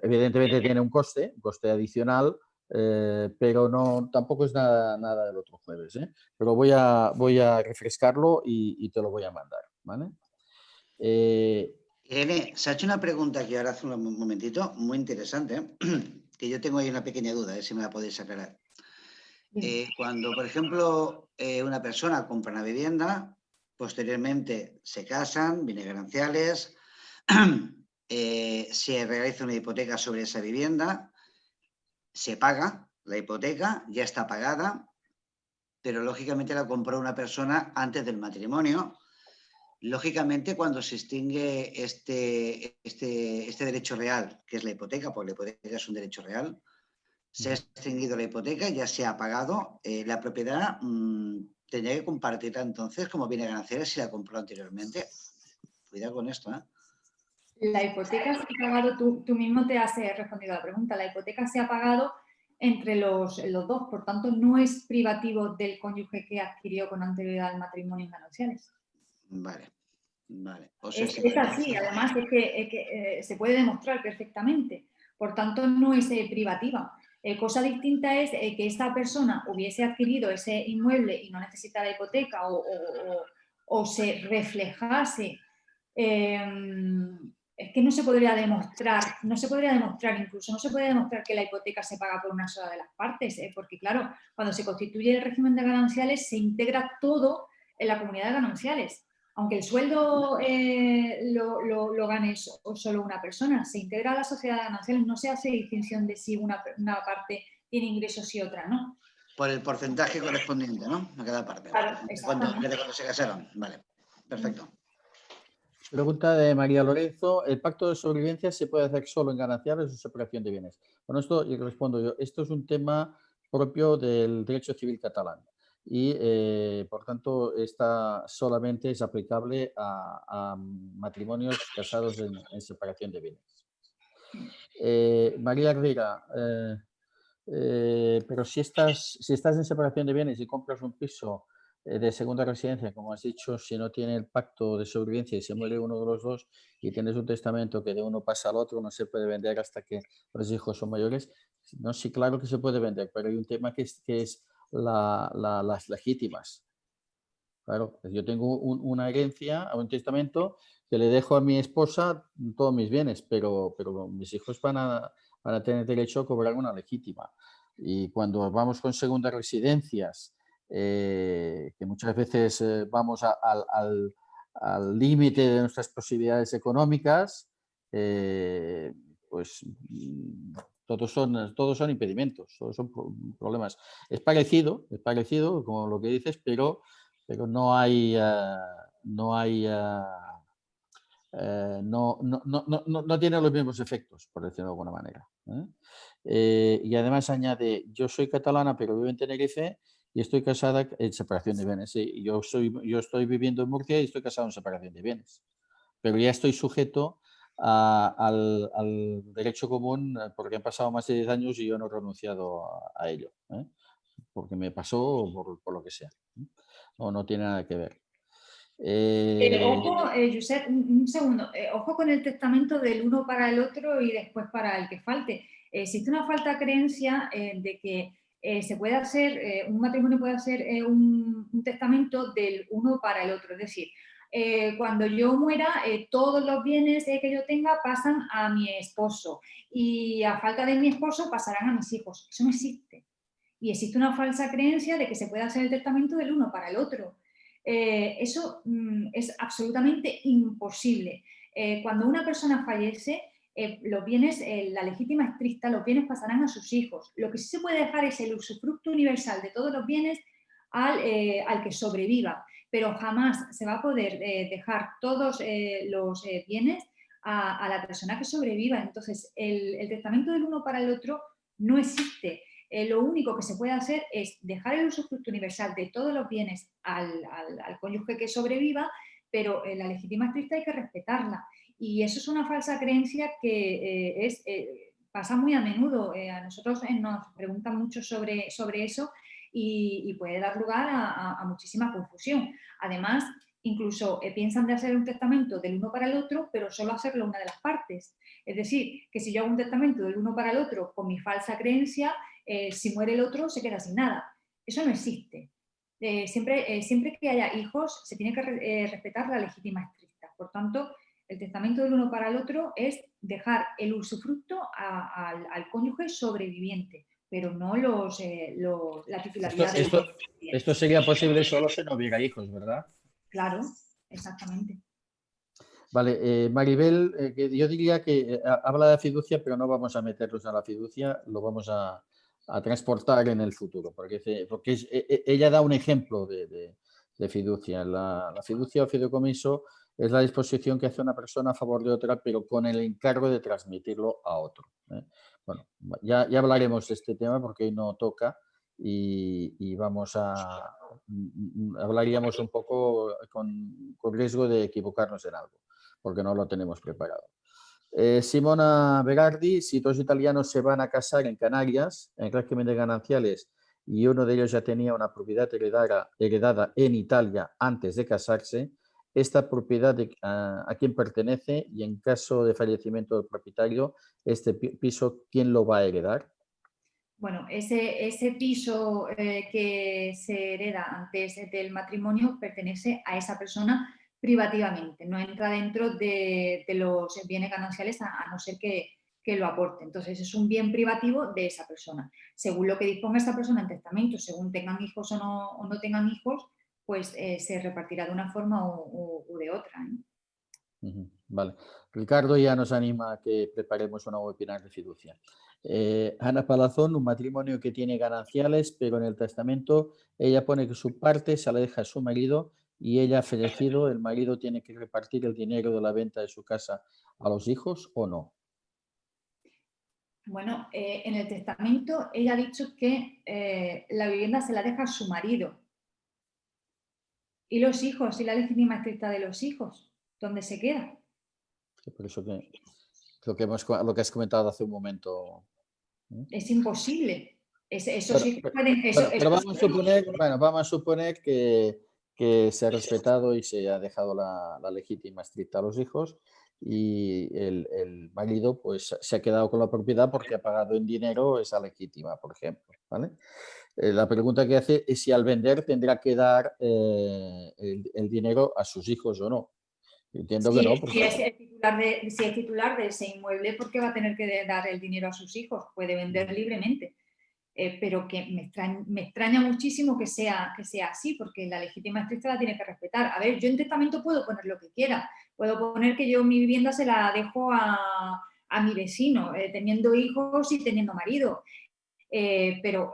Evidentemente tiene un coste adicional, pero tampoco es nada del otro jueves, ¿eh? Pero voy a refrescarlo y te lo voy a mandar, ¿vale? Irene, se ha hecho una pregunta aquí ahora hace un momentito, muy interesante, que yo tengo ahí una pequeña duda, si me la podéis aclarar. Cuando, por ejemplo, una persona compra una vivienda, posteriormente se casan, bienes gananciales, se realiza una hipoteca sobre esa vivienda, se paga la hipoteca, ya está pagada, pero lógicamente la compró una persona antes del matrimonio. Lógicamente, cuando se extingue este derecho real, que es la hipoteca, porque la hipoteca es un derecho real, se ha extinguido la hipoteca, ya se ha pagado, la propiedad tendría que compartirla entonces como viene gananciales si la compró anteriormente. Cuidado con esto, ¿eh? La hipoteca se ha pagado, tú mismo te has respondido a la pregunta, la hipoteca se ha pagado entre los dos, por tanto no es privativo del cónyuge que adquirió con anterioridad al matrimonio en gananciales. Vale. O sea, es así, además es que se puede demostrar perfectamente, por tanto no es privativa. Cosa distinta es que esta persona hubiese adquirido ese inmueble y no necesita la hipoteca o se reflejase. Es que no se podría demostrar que la hipoteca se paga por una sola de las partes, porque claro, cuando se constituye el régimen de gananciales se integra todo en la comunidad de gananciales. Aunque el sueldo lo gane solo una persona, se integra a la sociedad de gananciales, no se hace distinción de si una parte tiene ingresos y otra no. Por el porcentaje correspondiente, ¿no? A cada parte. Claro, cuando se casaron. Vale, perfecto. Pregunta de María Lorenzo. ¿El pacto de sobrevivencia se puede hacer solo en gananciales o separación de bienes? Bueno, esto y respondo yo. Esto es un tema propio del derecho civil catalán y, por tanto, solamente es aplicable a matrimonios casados en separación de bienes. María Herrera, pero si estás en separación de bienes y compras un piso de segunda residencia, como has dicho, si no tiene el pacto de sobrevivencia y se muere uno de los dos y tienes un testamento que de uno pasa al otro, no se puede vender hasta que los hijos son mayores. No, sí, claro que se puede vender, pero hay un tema que es las legítimas. Claro, yo tengo una herencia, un testamento que le dejo a mi esposa todos mis bienes, pero mis hijos van a tener derecho a cobrar una legítima. Y cuando vamos con segundas residencias, que muchas veces vamos al límite de nuestras posibilidades económicas, pues todos son impedimentos, todos son problemas. Es parecido como lo que dices, pero no tiene los mismos efectos, por decirlo de alguna manera. Y además añade, yo soy catalana pero vivo en Tenerife y estoy casada en separación de bienes. ¿Sí? Yo estoy viviendo en Murcia y estoy casado en separación de bienes, pero ya estoy sujeto al derecho común porque han pasado más de 10 años y yo no he renunciado a ello, porque me pasó por lo que sea. No tiene nada que ver. Ojo, Josep, un segundo. Ojo con el testamento del uno para el otro y después para el que falte. Existe una falta de creencia de que se puede hacer, un matrimonio puede hacer un testamento del uno para el otro. Es decir, cuando yo muera, todos los bienes que yo tenga pasan a mi esposo y a falta de mi esposo pasarán a mis hijos. Eso no existe. Y existe una falsa creencia de que se puede hacer el testamento del uno para el otro. Eso es absolutamente imposible. Cuando una persona fallece, los bienes, la legítima estricta, los bienes pasarán a sus hijos. Lo que sí se puede dejar es el usufructo universal de todos los bienes al que sobreviva, pero jamás se va a poder dejar todos los bienes a la persona que sobreviva. Entonces, el testamento del uno para el otro no existe. Lo único que se puede hacer es dejar el usufructo universal de todos los bienes al cónyuge que sobreviva, pero la legítima estricta hay que respetarla. Y eso es una falsa creencia que pasa muy a menudo. A nosotros nos preguntan mucho sobre eso y puede dar lugar a muchísima confusión. Además, incluso piensan de hacer un testamento del uno para el otro, pero solo hacerlo una de las partes. Es decir, que si yo hago un testamento del uno para el otro con mi falsa creencia, si muere el otro se queda sin nada. Eso no existe. Siempre que haya hijos se tiene que respetar la legítima estricta. Por tanto, el testamento del uno para el otro es dejar el usufructo al cónyuge sobreviviente, pero no la titularidad de los bienes. Esto sería posible solo si no hubiera hijos, ¿verdad? Claro, exactamente. Vale, Maribel, yo diría que habla de fiducia, pero no vamos a meternos a la fiducia, lo vamos a transportar en el futuro, porque ella da un ejemplo de fiducia. La fiducia o fideicomiso es la disposición que hace una persona a favor de otra, pero con el encargo de transmitirlo a otro. Bueno, ya hablaremos de este tema porque hoy no toca y hablaríamos un poco con riesgo de equivocarnos en algo, porque no lo tenemos preparado. Simona Berardi, si dos italianos se van a casar en Canarias en régimen de gananciales y uno de ellos ya tenía una propiedad heredada en Italia antes de casarse, ¿esta propiedad a quién pertenece? Y en caso de fallecimiento del propietario, ¿este piso quién lo va a heredar? Bueno, ese piso que se hereda antes del matrimonio pertenece a esa persona privativamente, no entra dentro de los bienes gananciales a no ser que lo aporte. Entonces es un bien privativo de esa persona. Según lo que disponga esa persona en testamento, según tengan hijos o no tengan hijos, pues se repartirá de una forma u de otra, ¿no? Vale. Ricardo ya nos anima a que preparemos una webinar de fiducia. Ana Palazón, un matrimonio que tiene gananciales, pero en el testamento ella pone que su parte se la deja a su marido y ella ha fallecido, ¿el marido tiene que repartir el dinero de la venta de su casa a los hijos o no? Bueno, en el testamento ella ha dicho que la vivienda se la deja a su marido. ¿Y los hijos? ¿Y la legítima estricta de los hijos? ¿Dónde se queda? Por eso lo que has comentado hace un momento. Es imposible. Pero vamos a suponer que se ha respetado y se ha dejado la legítima estricta a los hijos y el marido pues se ha quedado con la propiedad porque ha pagado en dinero esa legítima, por ejemplo, ¿vale? La pregunta que hace es si al vender tendrá que dar el dinero a sus hijos o no. Entiendo que no. Si es titular de ese inmueble, ¿por qué va a tener que dar el dinero a sus hijos? Puede vender libremente. Pero que me extraña muchísimo que sea así, porque la legítima estricta la tiene que respetar. A ver, yo en testamento puedo poner lo que quiera. Puedo poner que yo mi vivienda se la dejo a mi vecino, teniendo hijos y teniendo marido. Pero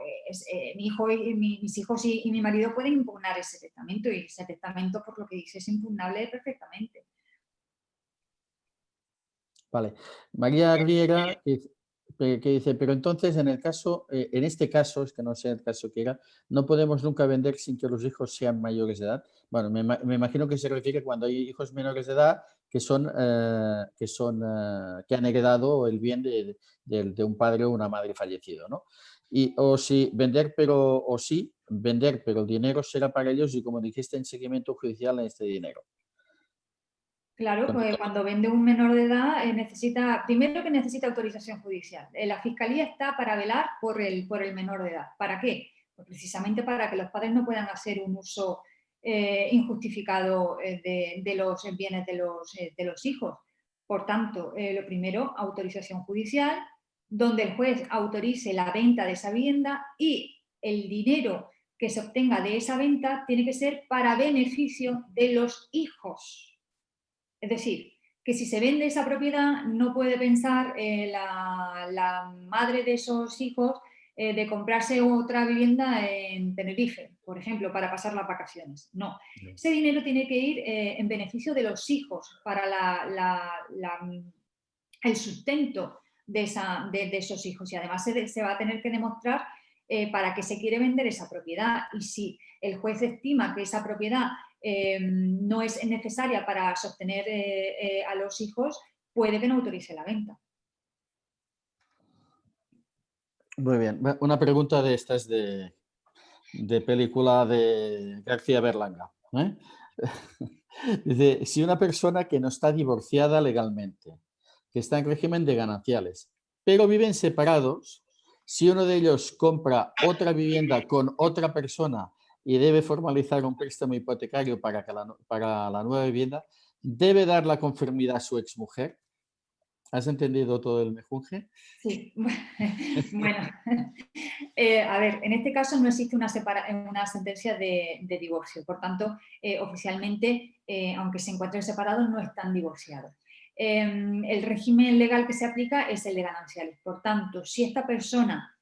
mis hijos y mi marido pueden impugnar ese testamento y ese testamento, por lo que dice, es impugnable perfectamente. Vale. María Riera que dice, pero entonces en este caso, es que no sé el caso que era, no podemos nunca vender sin que los hijos sean mayores de edad. Bueno, me imagino que se refiere cuando hay hijos menores de edad que han heredado el bien de un padre o una madre fallecido, ¿no? O vender, pero el dinero será para ellos y como dijiste en seguimiento judicial en este dinero. Claro, pues cuando vende un menor de edad necesita autorización judicial. La Fiscalía está para velar por el menor de edad. ¿Para qué? Pues precisamente para que los padres no puedan hacer un uso injustificado de los bienes de los hijos. Por tanto, lo primero, autorización judicial, donde el juez autorice la venta de esa vivienda y el dinero que se obtenga de esa venta tiene que ser para beneficio de los hijos. Es decir, que si se vende esa propiedad no puede pensar la madre de esos hijos de comprarse otra vivienda en Tenerife, por ejemplo, para pasar las vacaciones. No, ese dinero tiene que ir en beneficio de los hijos para el sustento de esos hijos, y además se va a tener que demostrar para qué se quiere vender esa propiedad, y si el juez estima que esa propiedad no es necesaria para sostener a los hijos, puede que no autorice la venta. Muy bien. Una pregunta de estas de película de García Berlanga. ¿Eh? Dice, si una persona que no está divorciada legalmente, que está en régimen de gananciales, pero viven separados, si uno de ellos compra otra vivienda con otra persona y debe formalizar un préstamo hipotecario para la nueva vivienda, ¿debe dar la conformidad a su exmujer? ¿Has entendido todo el mejunje? Sí, bueno, a ver, en este caso no existe una sentencia de divorcio, por tanto, oficialmente, aunque se encuentren separados, no están divorciados. El régimen legal que se aplica es el de gananciales, por tanto, si esta persona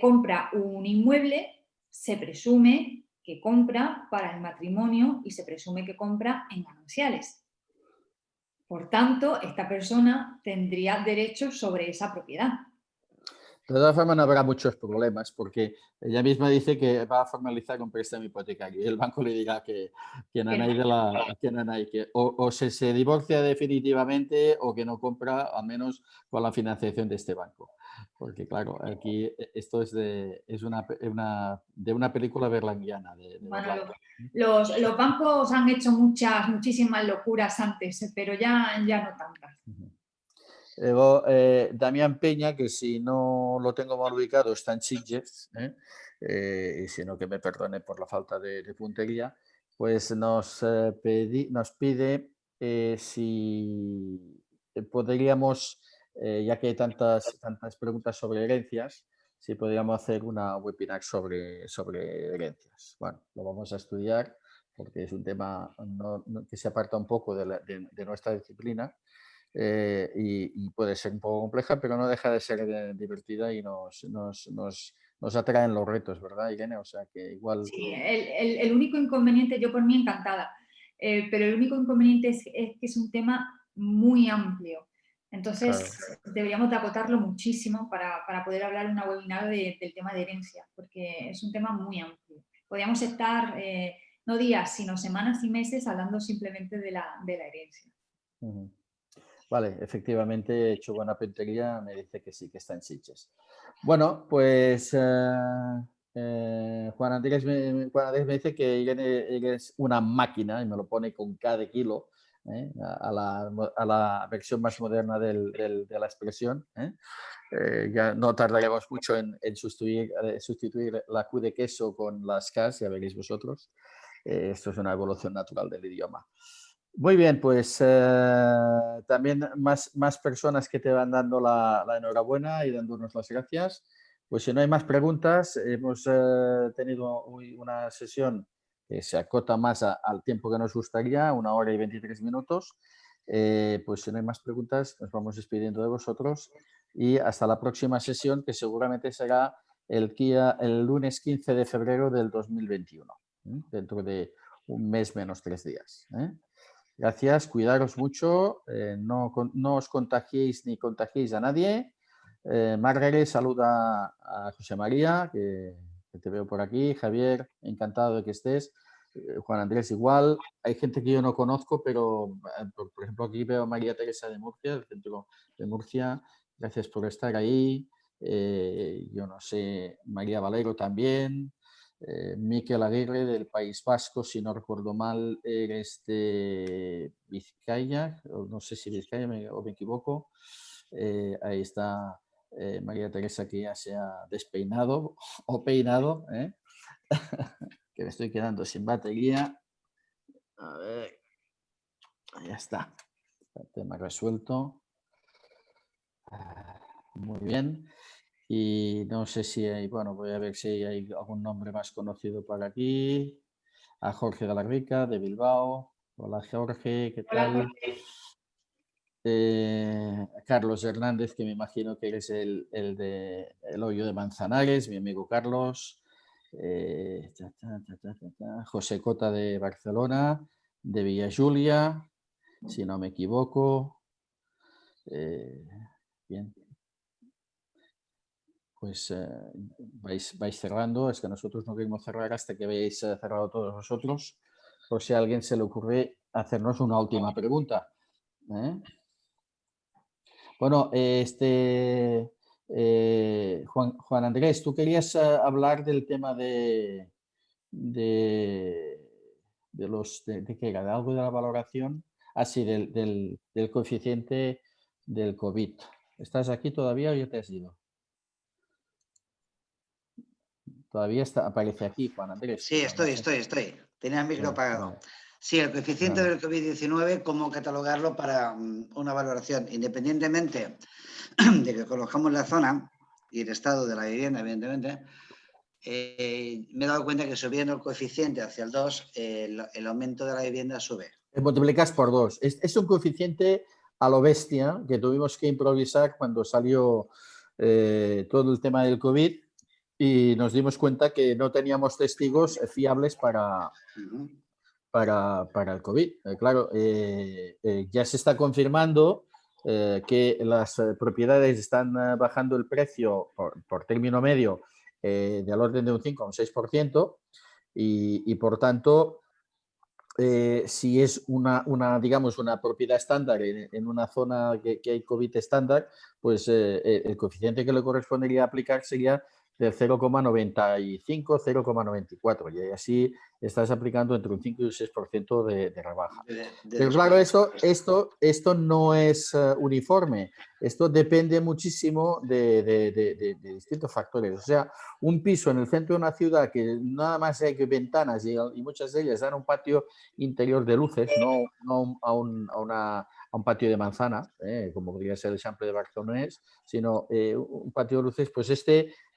compra un inmueble, se presume que compra para el matrimonio y se presume que compra en gananciales. Por tanto, esta persona tendría derechos sobre esa propiedad. De todas formas, no habrá muchos problemas porque ella misma dice que va a formalizar un préstamo hipotecario y el banco le dirá que o se divorcia definitivamente o que no compra, al menos con la financiación de este banco. Porque claro, aquí esto es de una película berlanguiana. Bueno, los bancos han hecho muchísimas locuras antes, pero ya no tantas. Luego, Damián Peña, que si no lo tengo mal ubicado, está en Sitges, y si no, que me perdone por la falta de puntería, pues nos pide si podríamos, ya que hay tantas preguntas sobre herencias, si podríamos hacer una webinar sobre herencias. Bueno, lo vamos a estudiar porque es un tema que se aparta un poco de nuestra disciplina. Y puede ser un poco compleja, pero no deja de ser divertida y nos atraen los retos, ¿verdad, Irene? O sea que igual... Sí, el único inconveniente, yo por mí encantada, pero el único inconveniente es que es un tema muy amplio. Entonces, deberíamos de acotarlo muchísimo para poder hablar en una webinar del tema de herencia, porque es un tema muy amplio. Podríamos estar no días, sino semanas y meses hablando simplemente de la herencia. Vale, efectivamente he hecho buena puntería, me dice que sí, que está en Sitges. Bueno, pues Juan Andrés me dice que Irene es una máquina y me lo pone con K de kilo, a la versión más moderna de la expresión. Ya no tardaremos mucho en sustituir la Q de queso con las Ks, ya veréis vosotros. Esto es una evolución natural del idioma. Muy bien, pues también más personas que te van dando la enhorabuena y dándonos las gracias. Pues si no hay más preguntas, hemos tenido hoy una sesión que se acota más al tiempo que nos gustaría, 1 hora y 23 minutos. Pues si no hay más preguntas, nos vamos despidiendo de vosotros y hasta la próxima sesión, que seguramente será el lunes 15 de febrero del 2021, dentro de un mes menos 3 días. Gracias, cuidaros mucho, no os contagiéis ni contagiéis a nadie. Margaret saluda a José María, que te veo por aquí. Javier, encantado de que estés. Juan Andrés igual. Hay gente que yo no conozco, pero por ejemplo aquí veo a María Teresa de Murcia, del centro de Murcia. Gracias por estar ahí. Yo no sé, María Valero también. Miquel Aguirre del País Vasco, si no recuerdo mal, eres de Vizcaya, o no sé si Vizcaya o me equivoco. Ahí está María Teresa, que ya se ha despeinado o peinado, que me estoy quedando sin batería. A ver, ya está, el tema resuelto. Muy bien. Y no sé si hay, bueno, voy a ver si hay algún nombre más conocido por aquí. A Jorge de la Rica, de Bilbao. Hola Jorge, ¿qué Hola, tal? Jorge. Carlos Hernández, que me imagino que eres el de El Hoyo de Manzanares, mi amigo Carlos. José Cota de Barcelona, de Villa Julia, si no me equivoco. Bien. Pues vais cerrando. Es que nosotros no queremos cerrar hasta que hayáis cerrado todos vosotros, por si a alguien se le ocurre hacernos una última pregunta. Bueno, Juan Andrés, tú querías hablar del tema de qué era, de algo de la valoración, así del coeficiente del COVID. ¿Estás aquí todavía o ya te has ido? Todavía aparece aquí, Juan Andrés. Sí, estoy. Tenía el micro apagado. Sí, el coeficiente del COVID-19, ¿cómo catalogarlo para una valoración? Independientemente de que conozcamos la zona y el estado de la vivienda, evidentemente, me he dado cuenta que subiendo el coeficiente hacia el 2, el aumento de la vivienda sube. Multiplicas por 2. Es un coeficiente a lo bestia que tuvimos que improvisar cuando salió todo el tema del COVID y nos dimos cuenta que no teníamos testigos fiables para el COVID. Claro, ya se está confirmando que las propiedades están bajando el precio por término medio del orden de un 5 a un 6% y por tanto, si es digamos, una propiedad estándar en una zona que hay COVID estándar, pues el coeficiente que le correspondería aplicar sería del 0,95, 0,94 y así estás aplicando entre un 5 y un 6% de rebaja. Pero claro, esto no es uniforme, esto depende muchísimo de distintos factores. O sea, un piso en el centro de una ciudad que nada más hay que ventanas y muchas de ellas dan un patio interior de luces, no a un patio de manzana, como podría ser el Eixample de Barcelonés, sino un patio de luces, pues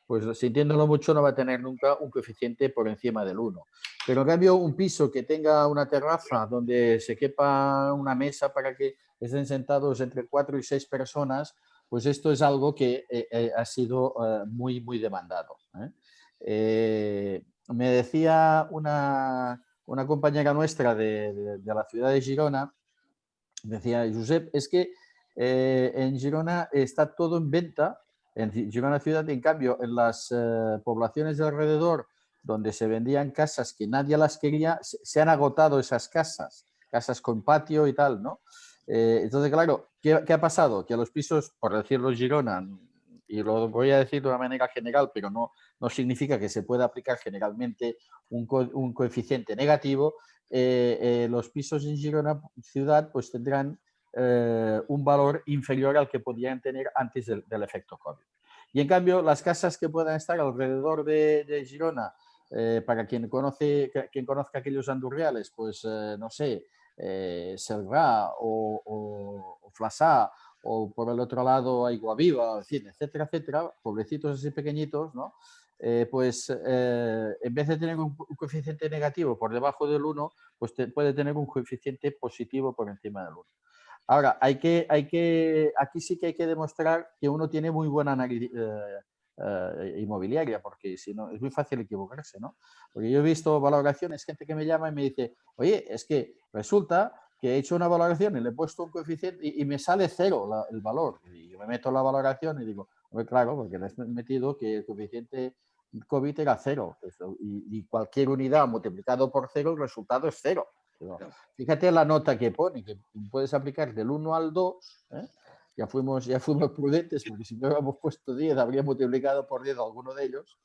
pues sintiéndolo mucho no va a tener nunca un coeficiente por encima del 1. Pero en cambio un piso que tenga una terraza donde se quepa una mesa para que estén sentados entre 4 y 6 personas, pues esto es algo que ha sido muy, muy demandado. Me decía una compañera nuestra de la ciudad de Girona, decía, Josep, es que en Girona está todo en venta, en Girona ciudad, en cambio, en las poblaciones de alrededor, donde se vendían casas que nadie las quería, se han agotado esas casas con patio y tal, ¿no? Entonces, claro, ¿qué ha pasado? Que a los pisos, por decirlo Girona, y lo voy a decir de una manera general, pero no significa que se pueda aplicar generalmente un coeficiente negativo, los pisos en Girona ciudad pues tendrán un valor inferior al que podían tener antes del efecto COVID. Y en cambio, las casas que puedan estar alrededor de Girona, para quien conozca aquellos andurriales, pues no sé, Selva o Flaçà, o por el otro lado Aiguaviva, etcétera, etcétera, pueblecitos así pequeñitos, ¿no? Pues en vez de tener un coeficiente negativo por debajo del 1, pues puede tener un coeficiente positivo por encima del 1. Ahora, aquí sí que hay que demostrar que uno tiene muy buena análisis inmobiliaria, porque si no, es muy fácil equivocarse, ¿no? Porque yo he visto valoraciones, gente que me llama y me dice, oye, es que resulta que he hecho una valoración y le he puesto un coeficiente y me sale 0 el valor. Y yo me meto en la valoración y digo, claro, porque le he metido que el coeficiente COVID era 0 y cualquier unidad multiplicado por 0, el resultado es 0. Pero fíjate la nota que pone, que puedes aplicar del 1 al 2, ya fuimos prudentes, porque si no hubiéramos puesto 10, habría multiplicado por 10 alguno de ellos,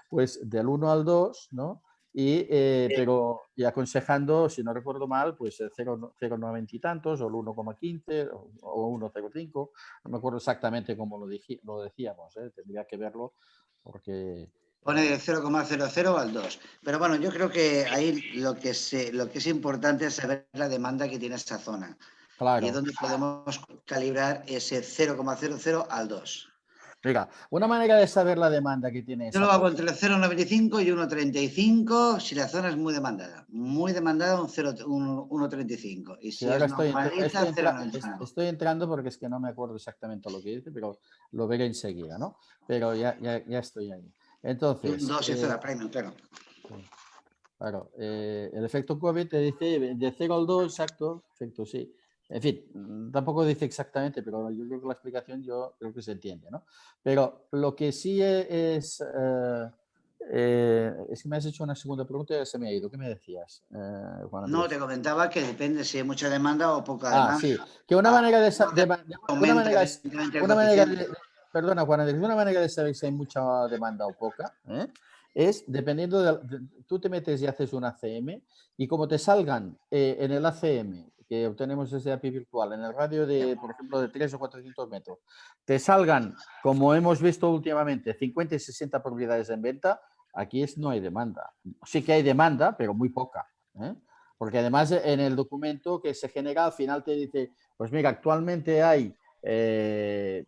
pues del 1 al 2, ¿no? Pero y aconsejando, si no recuerdo mal, pues 0,90 y tantos, o el 1,15 o 1,05, no me acuerdo exactamente cómo lo decíamos, tendría que verlo porque... Pone del 0,00 al 2. Pero bueno, yo creo que ahí lo que es importante es saber la demanda que tiene esa zona. Claro. Y es donde podemos calibrar ese 0,00 al 2. Mira, una manera de saber la demanda que tiene Yo esa lo hago propiedad. entre 0,95 y 1,35 si la zona es muy demandada. Muy demandada, un 1,35. Y Sí, si es ahora normalita, 0,99. estoy entrando porque es que no me acuerdo exactamente lo que dice, pero lo veré enseguida, ¿no? Pero ya estoy ahí. Y Entonces, un 2 si es zona premium, claro. claro, el efecto COVID te dice de 0 al 2, exacto, efecto sí. En fin, tampoco dice exactamente, pero yo creo que la explicación yo creo que se entiende, ¿no? Pero lo que sí es que me has hecho una segunda pregunta y ya se me ha ido. ¿Qué me decías, Juan No, Andrés? te comentaba que depende si hay mucha demanda o poca Ah, demanda. sí, que una manera de, Aumenta evidentemente el una manera de, coeficiente. perdona, Juan Andrés, una manera de saber si hay mucha demanda o poca, es dependiendo tú te metes y haces un ACM y como te salgan en el ACM que obtenemos desde API virtual en el radio de, por ejemplo, de 300 o 400 metros, te salgan, como hemos visto últimamente, 50 y 60 propiedades en venta, aquí no hay demanda. Sí que hay demanda, pero muy poca. Porque además en el documento que se genera al final te dice, pues mira, actualmente hay,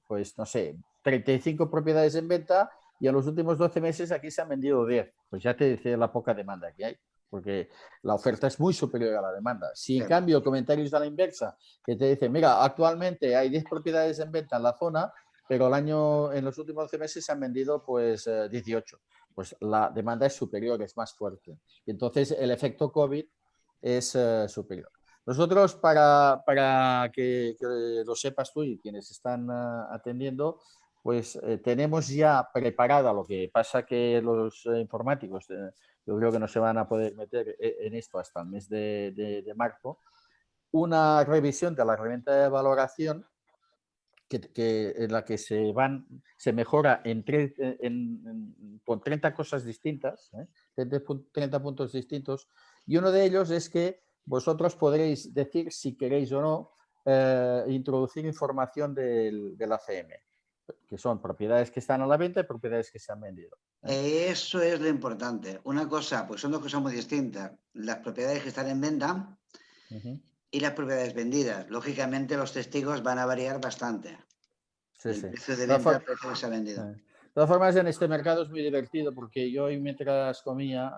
pues no sé, 35 propiedades en venta y en los últimos 12 meses aquí se han vendido 10. Pues ya te dice la poca demanda que hay, porque la oferta es muy superior a la demanda. Si en cambio comentarios a la inversa que te dicen, mira, actualmente hay 10 propiedades en venta en la zona, pero en los últimos 12 meses se han vendido pues 18. Pues la demanda es superior, es más fuerte. Y entonces el efecto COVID es superior. Nosotros, para que lo sepas tú y quienes están atendiendo, pues tenemos ya preparada, lo que pasa que los informáticos yo creo que no se van a poder meter en esto hasta el mes de marzo, una revisión de la herramienta de valoración en la que se mejora con 30 cosas distintas, 30 puntos distintos, y uno de ellos es que vosotros podréis decir si queréis o no introducir información del ACM, que son propiedades que están a la venta y propiedades que se han vendido. Eso es lo importante. Una cosa, pues son dos cosas muy distintas. Las propiedades que están en venta y las propiedades vendidas. Lógicamente los testigos van a variar bastante. Sí, del sí. precio de venta al precio que se ha vendido. De todas formas, en este mercado es muy divertido porque yo hoy mientras comía,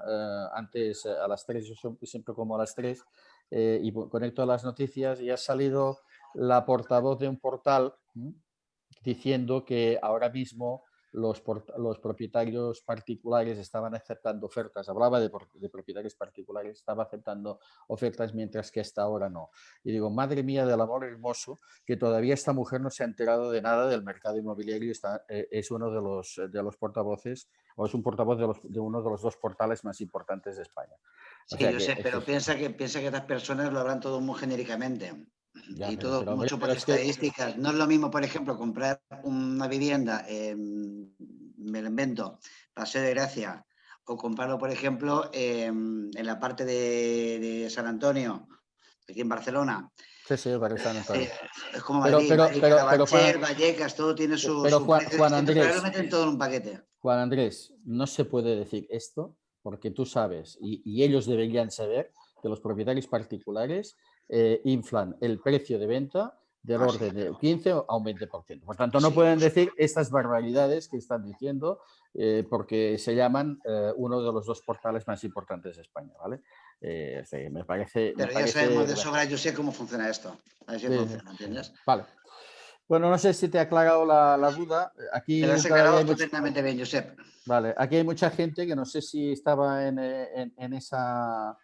antes a las 3, yo siempre como a las 3, y conecto a las noticias y ha salido la portavoz de un portal diciendo que ahora mismo los propietarios particulares estaban aceptando ofertas, hablaba de propietarios particulares, estaba aceptando ofertas mientras que hasta ahora no. Y digo, madre mía del amor hermoso, que todavía esta mujer no se ha enterado de nada del mercado inmobiliario, es uno de los portavoces, o es un portavoz de uno de los dos portales más importantes de España. Sí, yo sé, pero piensa que estas personas lo hablan todo muy genéricamente. Ya, y todo mucho por es que... estadísticas. No es lo mismo, por ejemplo, comprar una vivienda, me lo invento, Paseo de Gracia, o comprarlo, por ejemplo, en la parte de San Antonio, aquí en Barcelona. Sí, para San Antonio. Es como Madrid, Carabanchel, Vallecas, todo tiene su precio Juan distinto, Andrés, pero lo meten todo en un paquete. Juan Andrés, no se puede decir esto porque tú sabes, y ellos deberían saber, que los propietarios particulares inflan el precio de venta del orden de 15 a un 20%. Por tanto, no pueden decir estas barbaridades que están diciendo porque se llaman uno de los dos portales más importantes de España, ¿vale? Me parece... Pero ya sabemos de sobra, yo sé cómo funciona esto. A ver si funciona, ¿entiendes? Vale. Bueno, no sé si te ha aclarado la duda. Aquí te lo has aclarado totalmente bien, Josep. Vale, aquí hay mucha gente que no sé si estaba en esa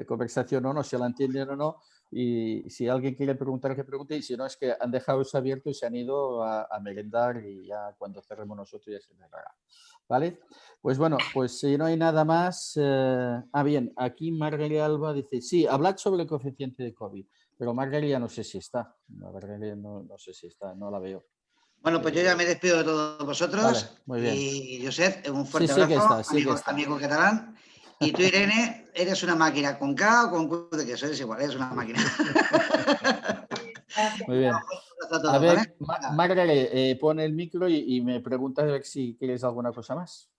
conversación o no, si la entienden o no, y si alguien quiere preguntar, que pregunte, y si no, es que han dejado eso abierto y se han ido a merendar y ya cuando cerremos nosotros ya se cerrará. ¿Vale? Pues bueno, pues si no hay nada más... bien, aquí Margarita Alba dice, sí, hablad sobre el coeficiente de COVID, pero Margarita no sé si está, Margarita no sé si está, no la veo. Bueno, pues yo ya me despido de todos vosotros. Vale, muy bien. Y Josep, un fuerte abrazo, amigo catalán. Y tú, Irene, eres una máquina con K o con Q de queso, eres igual, eres una máquina. Muy bien. A ver, Margarita, pone el micro y me preguntas a ver si quieres alguna cosa más.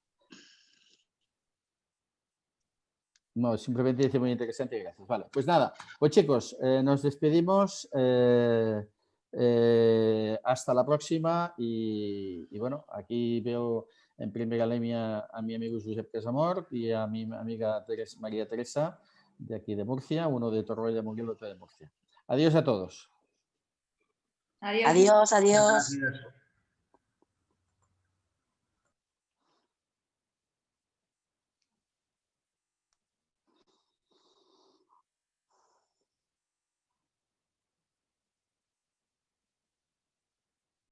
No, simplemente dice muy interesante, gracias. Vale, pues nada, pues chicos, nos despedimos. Hasta la próxima y bueno, aquí veo en primera línea a mi amigo Josep Casamor y a mi amiga María Teresa, de aquí de Murcia, uno de Torroella de Moguel, otro de Murcia. Adiós a todos. Adiós. Adiós.